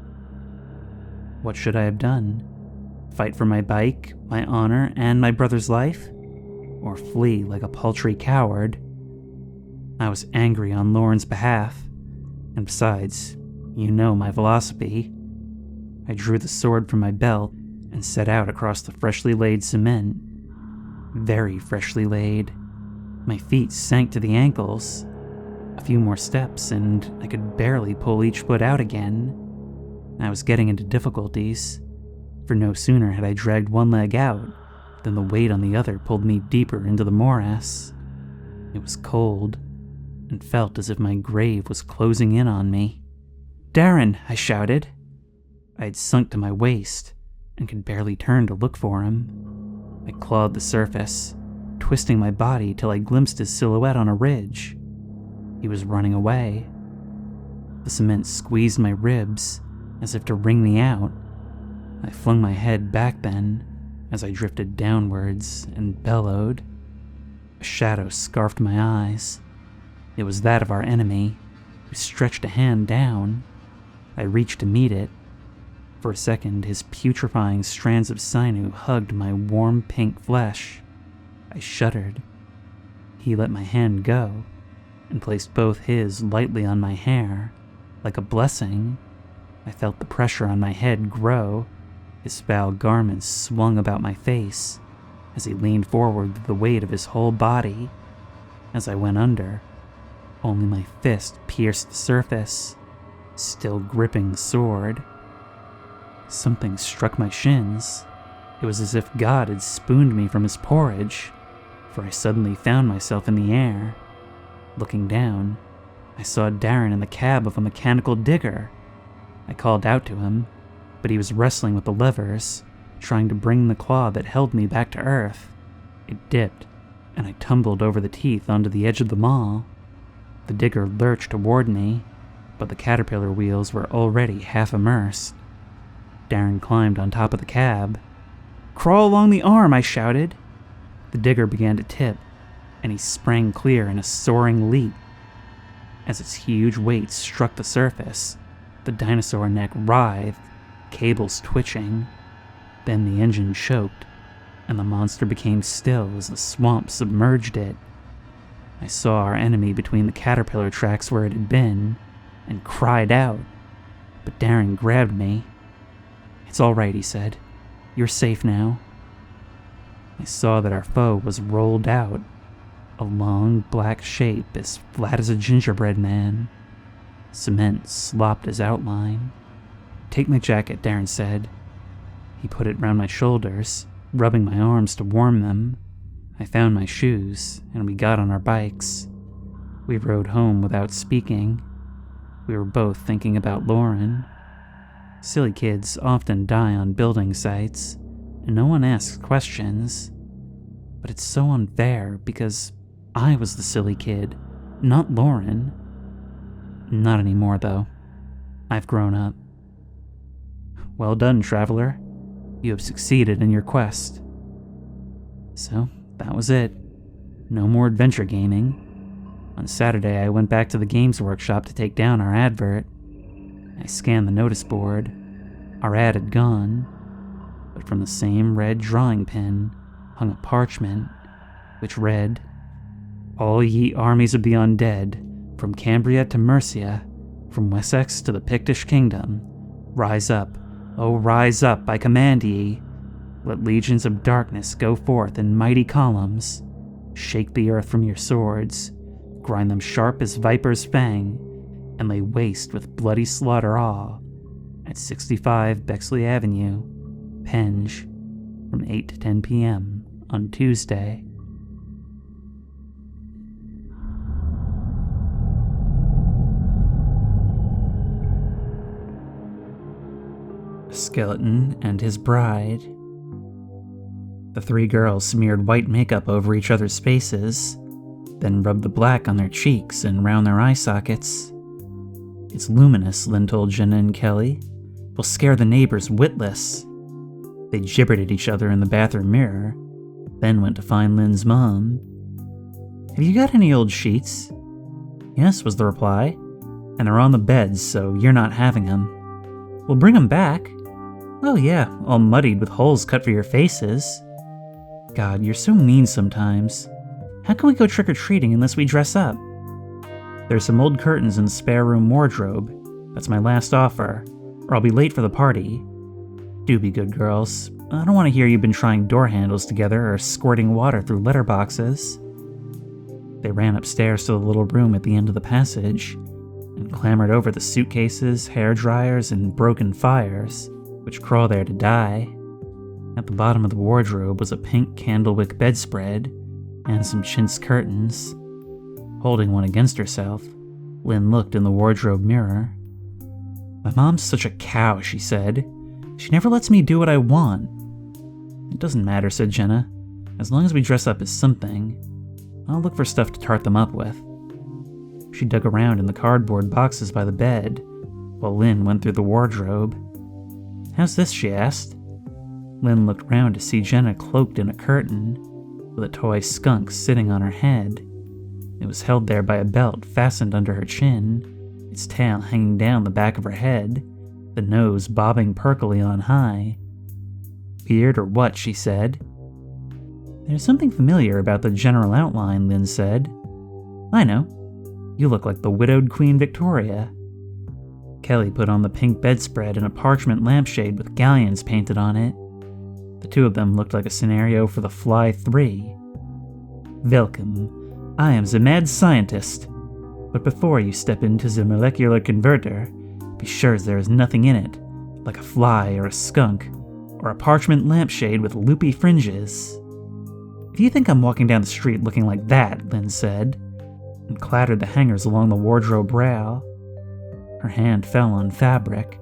What should I have done? Fight for my bike, my honor, and my brother's life? Or flee like a paltry coward? I was angry on Lauren's behalf, and besides, you know my philosophy. I drew the sword from my belt and set out across the freshly laid cement. Very freshly laid. My feet sank to the ankles. A few more steps and I could barely pull each foot out again. I was getting into difficulties, for no sooner had I dragged one leg out than the weight on the other pulled me deeper into the morass. It was cold, and felt as if my grave was closing in on me. "Darren!" I shouted. I had sunk to my waist, and could barely turn to look for him. I clawed the surface, twisting my body till I glimpsed his silhouette on a ridge. He was running away. The cement squeezed my ribs, as if to wring me out. I flung my head back then, as I drifted downwards and bellowed. A shadow scarfed my eyes. It was that of our enemy, who stretched a hand down. I reached to meet it. For a second, his putrefying strands of sinew hugged my warm pink flesh. I shuddered. He let my hand go, and placed both his lightly on my hair, like a blessing. I felt the pressure on my head grow. His foul garments swung about my face, as he leaned forward with the weight of his whole body. As I went under, only my fist pierced the surface, still gripping the sword. Something struck my shins. It was as if God had spooned me from his porridge, for I suddenly found myself in the air. Looking down, I saw Darren in the cab of a mechanical digger. I called out to him, but he was wrestling with the levers, trying to bring the claw that held me back to earth. It dipped, and I tumbled over the teeth onto the edge of the mall. The digger lurched toward me, but the caterpillar wheels were already half immersed. Darren climbed on top of the cab. "Crawl along the arm," I shouted. The digger began to tip, and he sprang clear in a soaring leap. As its huge weight struck the surface, the dinosaur neck writhed, cables twitching. Then the engine choked, and the monster became still as the swamp submerged it. I saw our enemy between the caterpillar tracks where it had been, and cried out, but Darren grabbed me. "It's all right," he said. "You're safe now." I saw that our foe was rolled out, a long black shape as flat as a gingerbread man. Cement slopped his outline. "Take my jacket," Darren said. He put it round my shoulders, rubbing my arms to warm them. I found my shoes, and we got on our bikes. We rode home without speaking. We were both thinking about Lauren. Silly kids often die on building sites, and no one asks questions. But it's so unfair because I was the silly kid, not Lauren. Not anymore, though. I've grown up. Well done, traveler. You have succeeded in your quest. So, that was it. No more adventure gaming. On Saturday, I went back to the games workshop to take down our advert. I scanned the notice board. Our ad had gone, but from the same red drawing pen hung a parchment, which read, "All ye armies of the undead, from Cambria to Mercia, from Wessex to the Pictish kingdom, rise up, oh rise up, I command ye. Let legions of darkness go forth in mighty columns, shake the earth from your swords, grind them sharp as viper's fang, and lay waste with bloody slaughter all, at 65 Bexley Avenue, Penge, from 8 to 10 p.m. on Tuesday." A skeleton and his bride. The three girls smeared white makeup over each other's faces, then rubbed the black on their cheeks and round their eye sockets. "It's luminous," Lynn told Jenna and Kelly. "We'll scare the neighbors witless." They gibbered at each other in the bathroom mirror, then went to find Lynn's mom. "Have you got any old sheets?" "Yes," was the reply. "And they're on the beds, so you're not having them." "We'll bring them back." "Oh yeah, all muddied with holes cut for your faces." "God, you're so mean sometimes. How can we go trick-or-treating unless we dress up?" "There's some old curtains in the spare room wardrobe. That's my last offer, or I'll be late for the party. Do be good girls. I don't want to hear you've been trying door handles together or squirting water through letterboxes." They ran upstairs to the little room at the end of the passage and clambered over the suitcases, hair dryers, and broken fires, which crawl there to die. At the bottom of the wardrobe was a pink candlewick bedspread and some chintz curtains. Holding one against herself, Lynn looked in the wardrobe mirror. "My mom's such a cow," she said. "She never lets me do what I want." "It doesn't matter," said Jenna. "As long as we dress up as something. I'll look for stuff to tart them up with." She dug around in the cardboard boxes by the bed, while Lynn went through the wardrobe. "How's this?" she asked. Lynn looked round to see Jenna cloaked in a curtain, with a toy skunk sitting on her head. It was held there by a belt fastened under her chin, its tail hanging down the back of her head, the nose bobbing perkily on high. "Weird or what?" she said. "There's something familiar about the general outline," Lynn said. "I know. You look like the widowed Queen Victoria." Kelly put on the pink bedspread and a parchment lampshade with galleons painted on it. The two of them looked like a scenario for the Fly 3. "Welcome. I am the mad scientist. But before you step into the molecular converter, be sure there is nothing in it, like a fly or a skunk, or a parchment lampshade with loopy fringes." "If you think I'm walking down the street looking like that," Lynn said, and clattered the hangers along the wardrobe rail. Her hand fell on fabric,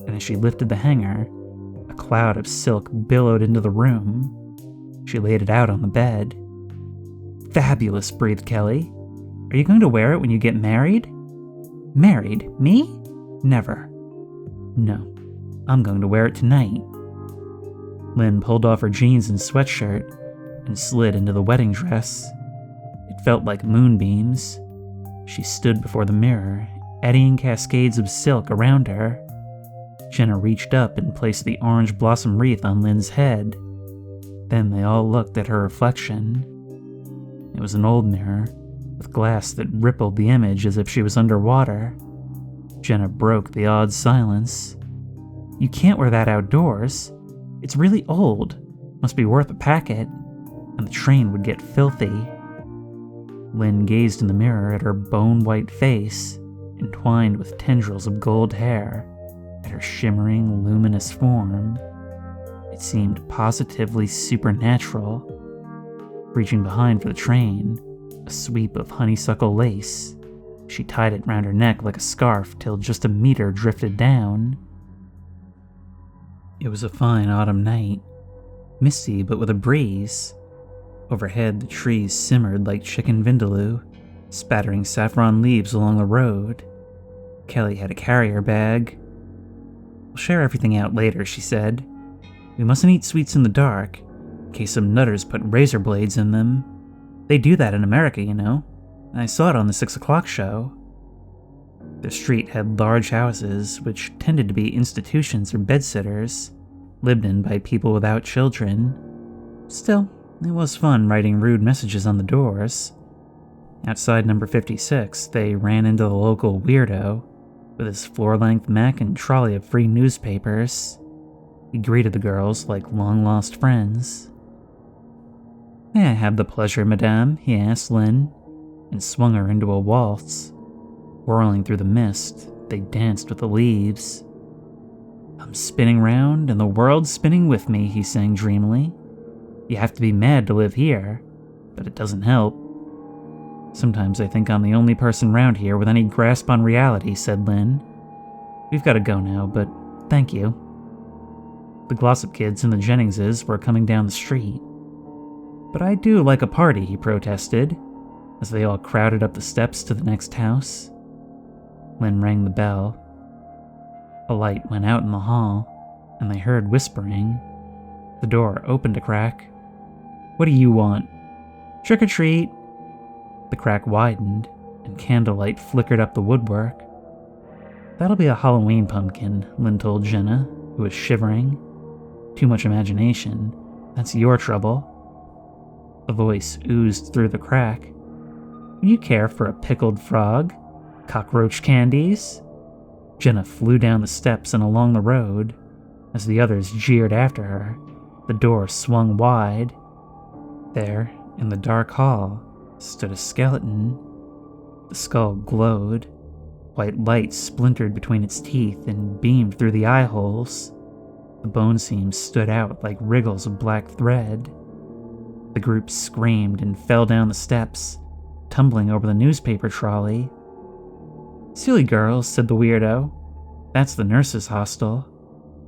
and as she lifted the hanger, a cloud of silk billowed into the room. She laid it out on the bed. "Fabulous," breathed Kelly. "Are you going to wear it when you get married?" "Married? Me? Never." "No, I'm going to wear it tonight." Lynn pulled off her jeans and sweatshirt and slid into the wedding dress. It felt like moonbeams. She stood before the mirror, eddying cascades of silk around her. Jenna reached up and placed the orange blossom wreath on Lynn's head. Then they all looked at her reflection. It was an old mirror, with glass that rippled the image as if she was underwater. Jenna broke the odd silence. "You can't wear that outdoors. It's really old. Must be worth a packet. And the train would get filthy." Lynn gazed in the mirror at her bone-white face, entwined with tendrils of gold hair, at her shimmering, luminous form. It seemed positively supernatural. Reaching behind for the train, a sweep of honeysuckle lace, She tied it round her neck like a scarf till just a meter drifted down. It was a fine autumn night, misty but with a breeze. Overhead, the trees simmered like chicken vindaloo, spattering saffron leaves along the road. Kelly had a carrier bag. "We'll share everything out later," she said. "We mustn't eat sweets in the dark, in case some nutters put razor blades in them. They do that in America, you know. I saw it on the 6 o'clock show." The street had large houses, which tended to be institutions or bedsitters, lived in by people without children. Still, it was fun writing rude messages on the doors. Outside number 56, they ran into the local weirdo, with his floor-length Mac and trolley of free newspapers. He greeted the girls like long-lost friends. "May I have the pleasure, madame?" he asked Lynn, and swung her into a waltz. Whirling through the mist, they danced with the leaves. "I'm spinning round, and the world's spinning with me," he sang dreamily. "You have to be mad to live here, but it doesn't help." "Sometimes I think I'm the only person round here with any grasp on reality," said Lynn. "We've got to go now, but thank you." The Glossop kids and the Jenningses were coming down the street. "But I do like a party," he protested, as they all crowded up the steps to the next house. Lynn rang the bell. A light went out in the hall, and they heard whispering. The door opened a crack. "What do you want?" "Trick or treat." The crack widened, and candlelight flickered up the woodwork. "That'll be a Halloween pumpkin," Lynn told Jenna, who was shivering. "Too much imagination. That's your trouble." A voice oozed through the crack. "Would you care for a pickled frog? Cockroach candies?" Jenna flew down the steps and along the road. As the others jeered after her, the door swung wide. There, in the dark hall, stood a skeleton. The skull glowed. White light splintered between its teeth and beamed through the eye holes. The bone seams stood out like wriggles of black thread. The group screamed and fell down the steps, tumbling over the newspaper trolley. "Silly girls," said the weirdo. "That's the nurses' hostel.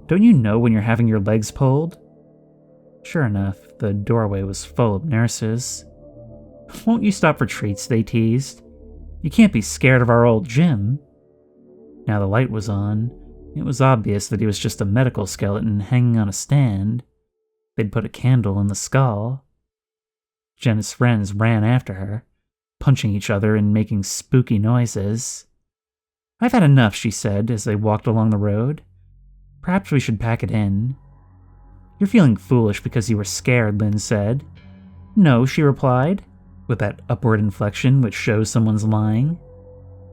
Don't you know when you're having your legs pulled?" Sure enough, the doorway was full of nurses. "Won't you stop for treats?" they teased. "You can't be scared of our old Jim." Now the light was on. It was obvious that he was just a medical skeleton hanging on a stand. They'd put a candle in the skull. Jenna's friends ran after her, punching each other and making spooky noises. "I've had enough," she said as they walked along the road. "Perhaps we should pack it in." "You're feeling foolish because you were scared," Lynn said. "No," she replied, with that upward inflection which shows someone's lying.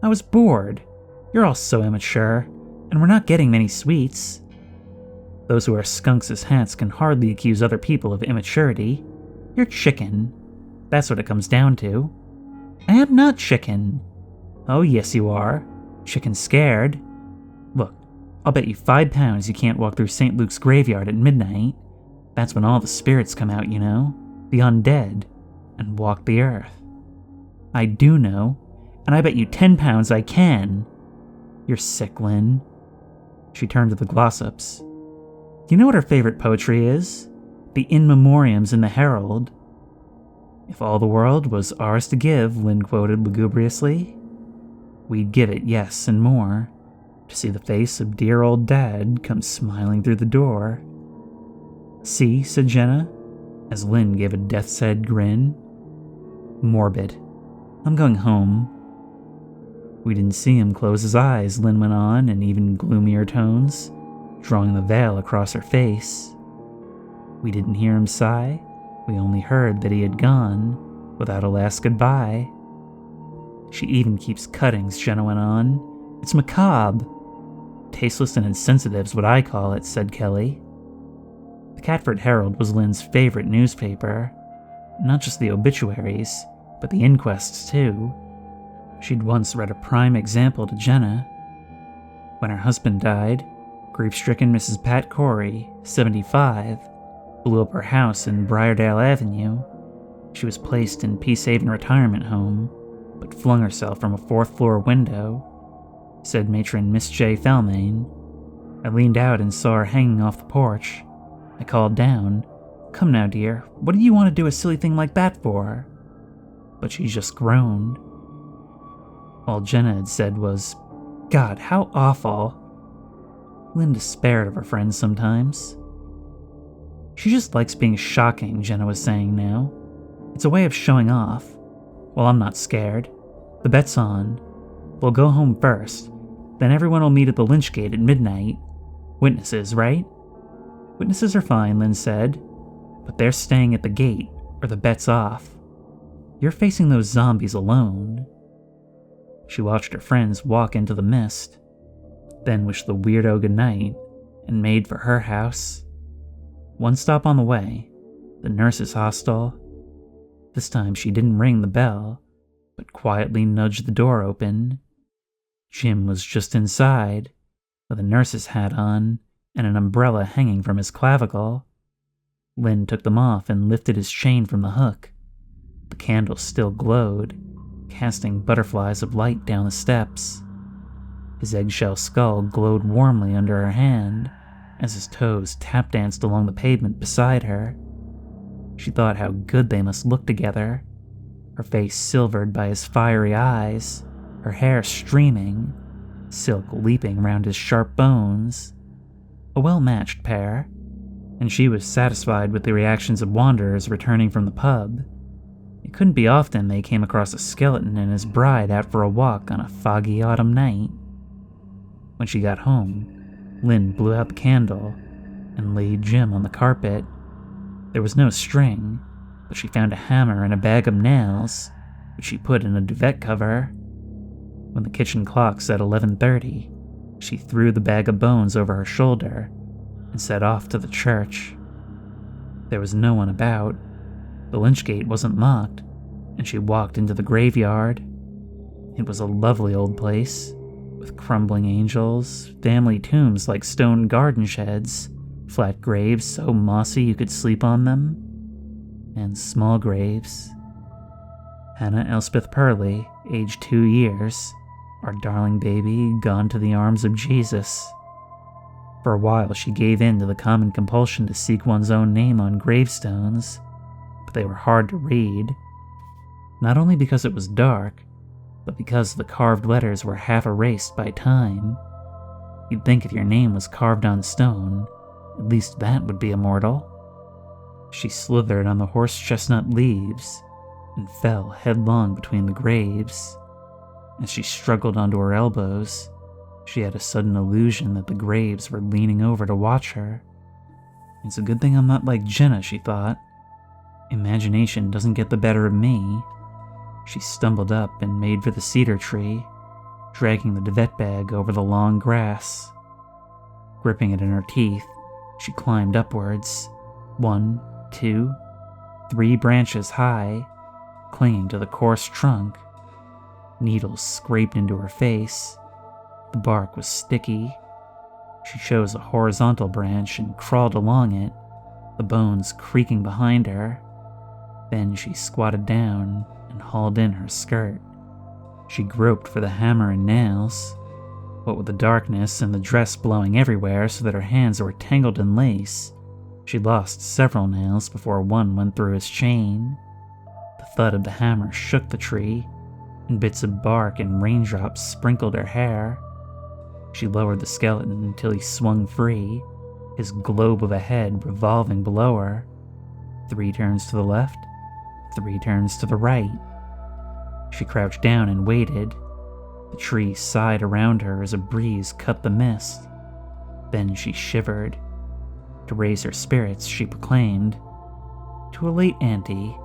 "I was bored. You're all so immature, and we're not getting many sweets." Those who wear skunks as hats can hardly accuse other people of immaturity. You're chicken. That's what it comes down to. "I am not chicken." "Oh, yes you are. Chicken scared. Look, I'll bet you £5 you can't walk through St. Luke's graveyard at midnight. That's when all the spirits come out, you know, the undead, and walk the earth." "I do know, and I bet you £10 I can." "You're sick, Lynn." She turned to the Glossops. "Do you know what her favorite poetry is? The In Memoriams in the Herald." "If all the world was ours to give," Lynn quoted lugubriously. "We'd give it, yes, and more, to see the face of dear old Dad come smiling through the door." "See," said Jenna, as Lynn gave a death's head grin. "Morbid. I'm going home." "We didn't see him close his eyes," Lynn went on in even gloomier tones, drawing the veil across her face. "We didn't hear him sigh. We only heard that he had gone, without a last goodbye." "She even keeps cuttings," Jenna went on. "It's macabre." "Tasteless and insensitive's what I call it," said Kelly. The Catford Herald was Lynn's favorite newspaper. Not just the obituaries, but the inquests too. She'd once read a prime example to Jenna. When her husband died, grief-stricken Mrs. Pat Corey, 75, blew up her house in Briardale Avenue. She was placed in Peacehaven Retirement Home. but flung herself from a fourth-floor window, said matron Miss J. Felmain. I leaned out and saw her hanging off the porch. I called down, "Come now, dear, what do you want to do a silly thing like that for?" But she just groaned. All Jenna had said was, "God, how awful." Lynn despaired of her friends sometimes. "She just likes being shocking," Jenna was saying now. "It's a way of showing off. Well, I'm not scared. The bet's on. We'll go home first, then everyone will meet at the lynch gate at midnight. Witnesses, right?" "Witnesses are fine," Lynn said, "but they're staying at the gate, or the bet's off. You're facing those zombies alone." She watched her friends walk into the mist, then wished the weirdo goodnight and made for her house. One stop on the way, the nurse's hostel. This time she didn't ring the bell, but quietly nudged the door open. Jim was just inside, with a nurse's hat on and an umbrella hanging from his clavicle. Lynn took them off and lifted his chain from the hook. The candle still glowed, casting butterflies of light down the steps. His eggshell skull glowed warmly under her hand as his toes tap-danced along the pavement beside her. She thought how good they must look together, her face silvered by his fiery eyes, her hair streaming, silk leaping round his sharp bones. A well-matched pair, and she was satisfied with the reactions of wanderers returning from the pub. It couldn't be often they came across a skeleton and his bride out for a walk on a foggy autumn night. When she got home, Lynn blew out the candle and laid Jim on the carpet. There was no string, but she found a hammer and a bag of nails, which she put in a duvet cover. When the kitchen clock said 11:30, she threw the bag of bones over her shoulder and set off to the church. There was no one about. The lynch gate wasn't locked, and she walked into the graveyard. It was a lovely old place, with crumbling angels, family tombs like stone garden sheds, flat graves so mossy you could sleep on them, and small graves. Hannah Elspeth Purley, aged 2 years, our darling baby gone to the arms of Jesus. For a while she gave in to the common compulsion to seek one's own name on gravestones, but they were hard to read, not only because it was dark, but because the carved letters were half erased by time. You'd think if your name was carved on stone, at least that would be immortal. She slithered on the horse-chestnut leaves and fell headlong between the graves. As she struggled onto her elbows, she had a sudden illusion that the graves were leaning over to watch her. It's a good thing I'm not like Jenna, she thought. Imagination doesn't get the better of me. She stumbled up and made for the cedar tree, dragging the duvet bag over the long grass. Gripping it in her teeth, she climbed upwards, 1, 2, 3 branches high, clinging to the coarse trunk. Needles scraped into her face. The bark was sticky. She chose a horizontal branch and crawled along it, the bones creaking behind her. Then she squatted down and hauled in her skirt. She groped for the hammer and nails. What with the darkness and the dress blowing everywhere so that her hands were tangled in lace, she lost several nails before one went through his chain. The thud of the hammer shook the tree, and bits of bark and raindrops sprinkled her hair. She lowered the skeleton until he swung free, his globe of a head revolving below her. 3 turns to the left, 3 turns to the right. She crouched down and waited. The tree sighed around her as a breeze cut the mist. Then she shivered. To raise her spirits, she proclaimed, "To a late auntie.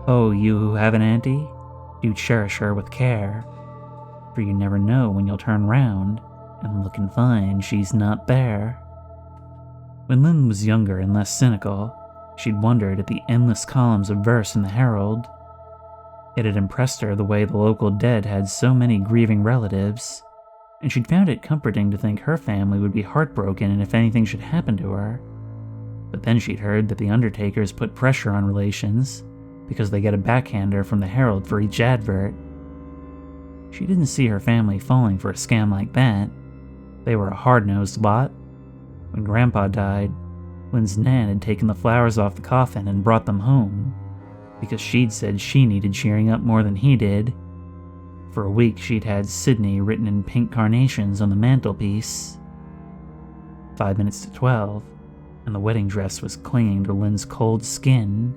Oh, you who have an auntie, do cherish her with care, for you never know when you'll turn round and look and find she's not there." When Lynn was younger and less cynical, she'd wondered at the endless columns of verse in the Herald. It had impressed her the way the local dead had so many grieving relatives, and she'd found it comforting to think her family would be heartbroken if anything should happen to her. But then she'd heard that the undertakers put pressure on relations because they get a backhander from the Herald for each advert, She didn't see her family falling for a scam like that. They were a hard-nosed lot. When Grandpa died, Lynn's Nan had taken the flowers off the coffin and brought them home, because she'd said she needed cheering up more than he did. For a week she'd had Sydney written in pink carnations on the mantelpiece. 5 minutes to 12, and the wedding dress was clinging to Lynn's cold skin.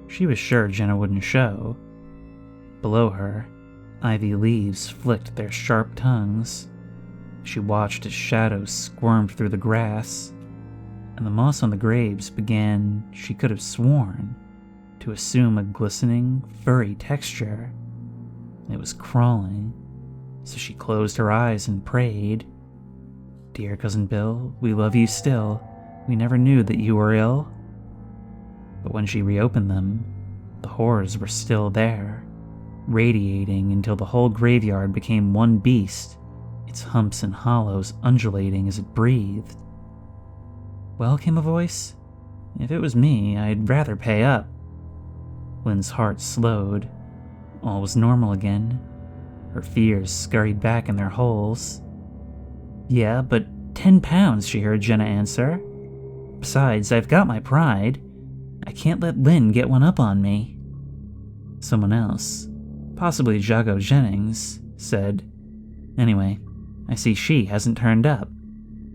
She was sure Jenna wouldn't show. Below her, ivy leaves flicked their sharp tongues. She watched as shadows squirmed through the grass, and the moss on the graves began, she could have sworn, to assume a glistening, furry texture. It was crawling, so she closed her eyes and prayed. "Dear Cousin Bill, we love you still. We never knew that you were ill." But when she reopened them, the horrors were still there, radiating until the whole graveyard became one beast, its humps and hollows undulating as it breathed. "Well," came a voice, "if it was me, I'd rather pay up." Lynn's heart slowed. All was normal again. Her fears scurried back in their holes. "Yeah, but £10, she heard Jenna answer. "Besides, I've got my pride. I can't let Lynn get one up on me." Someone else, possibly Jago Jennings, said, "Anyway, I see she hasn't turned up.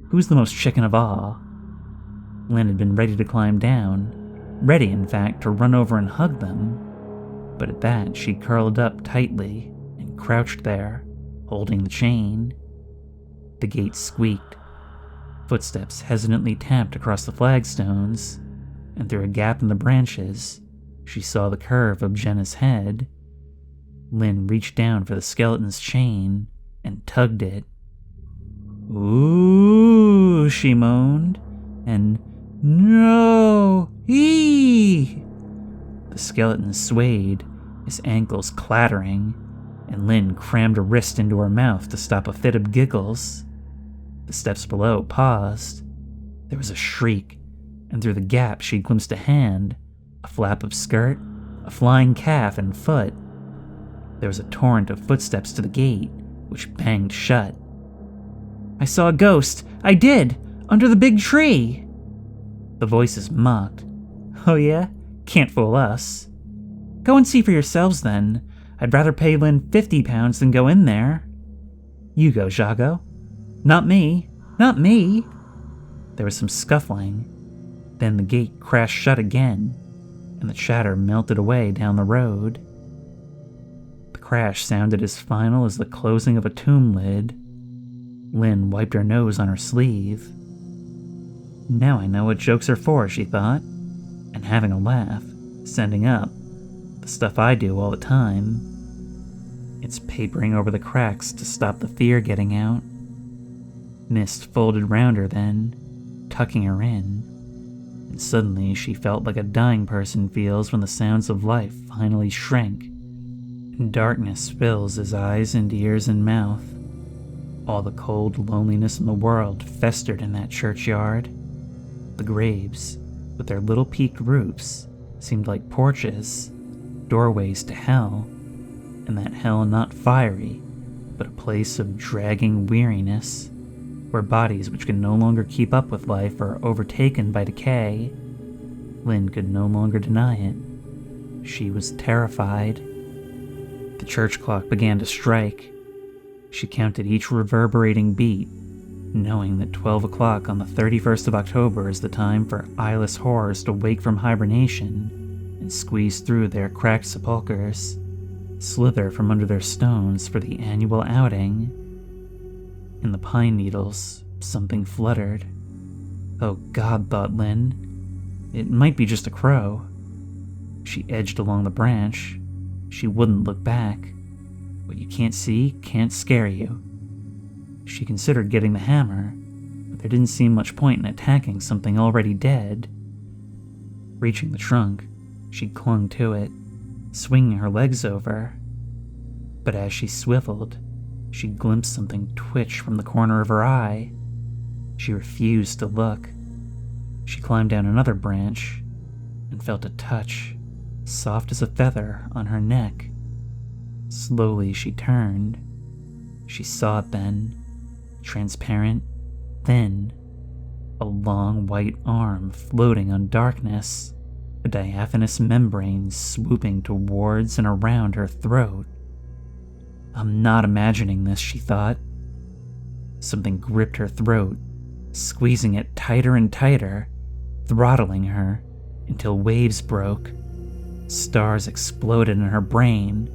Who's the most chicken of all?" Lynn had been ready to climb down, ready, in fact, to run over and hug them. But at that, she curled up tightly and crouched there, holding the chain. The gate squeaked. Footsteps hesitantly tapped across the flagstones, and through a gap in the branches, she saw the curve of Jenna's head. Lynn reached down for the skeleton's chain and tugged it. "Ooh," she moaned, and "No! Eee!" The skeleton swayed, his ankles clattering, and Lynn crammed a wrist into her mouth to stop a fit of giggles. The steps below paused. There was a shriek, and through the gap she glimpsed a hand, a flap of skirt, a flying calf and foot. There was a torrent of footsteps to the gate, which banged shut. "I saw a ghost! I did! Under the big tree!" The voices mocked. "Oh yeah? Can't fool us." "Go and see for yourselves then. I'd rather pay Lynn £50 than go in there." "You go, Jago." "Not me. Not me." There was some scuffling. Then the gate crashed shut again, and the chatter melted away down the road. The crash sounded as final as the closing of a tomb lid. Lynn wiped her nose on her sleeve. "Now I know what jokes are for," she thought, and having a laugh, sending up, the stuff I do all the time. It's papering over the cracks to stop the fear getting out. Mist folded round her then, tucking her in, and suddenly she felt like a dying person feels when the sounds of life finally shrink, and darkness fills his eyes and ears and mouth. All the cold loneliness in the world festered in that churchyard. The graves, with their little peaked roofs, seemed like porches, doorways to hell, and that hell not fiery, but a place of dragging weariness, where bodies which can no longer keep up with life are overtaken by decay. Lynn could no longer deny it. She was terrified. The church clock began to strike. She counted each reverberating beat, knowing that 12 o'clock on the 31st of October is the time for eyeless horrors to wake from hibernation and squeeze through their cracked sepulchres, slither from under their stones for the annual outing. In the pine needles, something fluttered. Oh God, thought Lynn. It might be just a crow. She edged along the branch. She wouldn't look back. What you can't see can't scare you. She considered getting the hammer, but there didn't seem much point in attacking something already dead. Reaching the trunk, she clung to it, swinging her legs over. But as she swiveled, she glimpsed something twitch from the corner of her eye. She refused to look. She climbed down another branch and felt a touch, soft as a feather, on her neck. Slowly she turned. She saw it then, transparent, thin, a long white arm floating on darkness, a diaphanous membrane swooping towards and around her throat. I'm not imagining this, she thought. Something gripped her throat, squeezing it tighter and tighter, throttling her until waves broke. Stars exploded in her brain,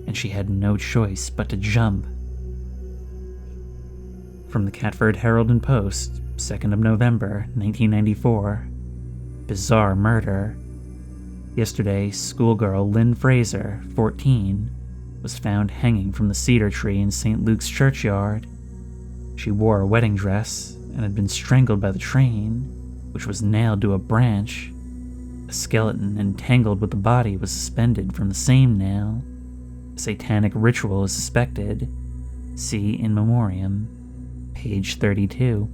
and she had no choice but to jump. From the Catford Herald and Post, 2nd of November, 1994. Bizarre murder. Yesterday, schoolgirl Lynn Fraser, 14, was found hanging from the cedar tree in St. Luke's churchyard. She wore a wedding dress and had been strangled by the train, which was nailed to a branch. A skeleton entangled with the body was suspended from the same nail. A satanic ritual is suspected. See In Memoriam, page 32.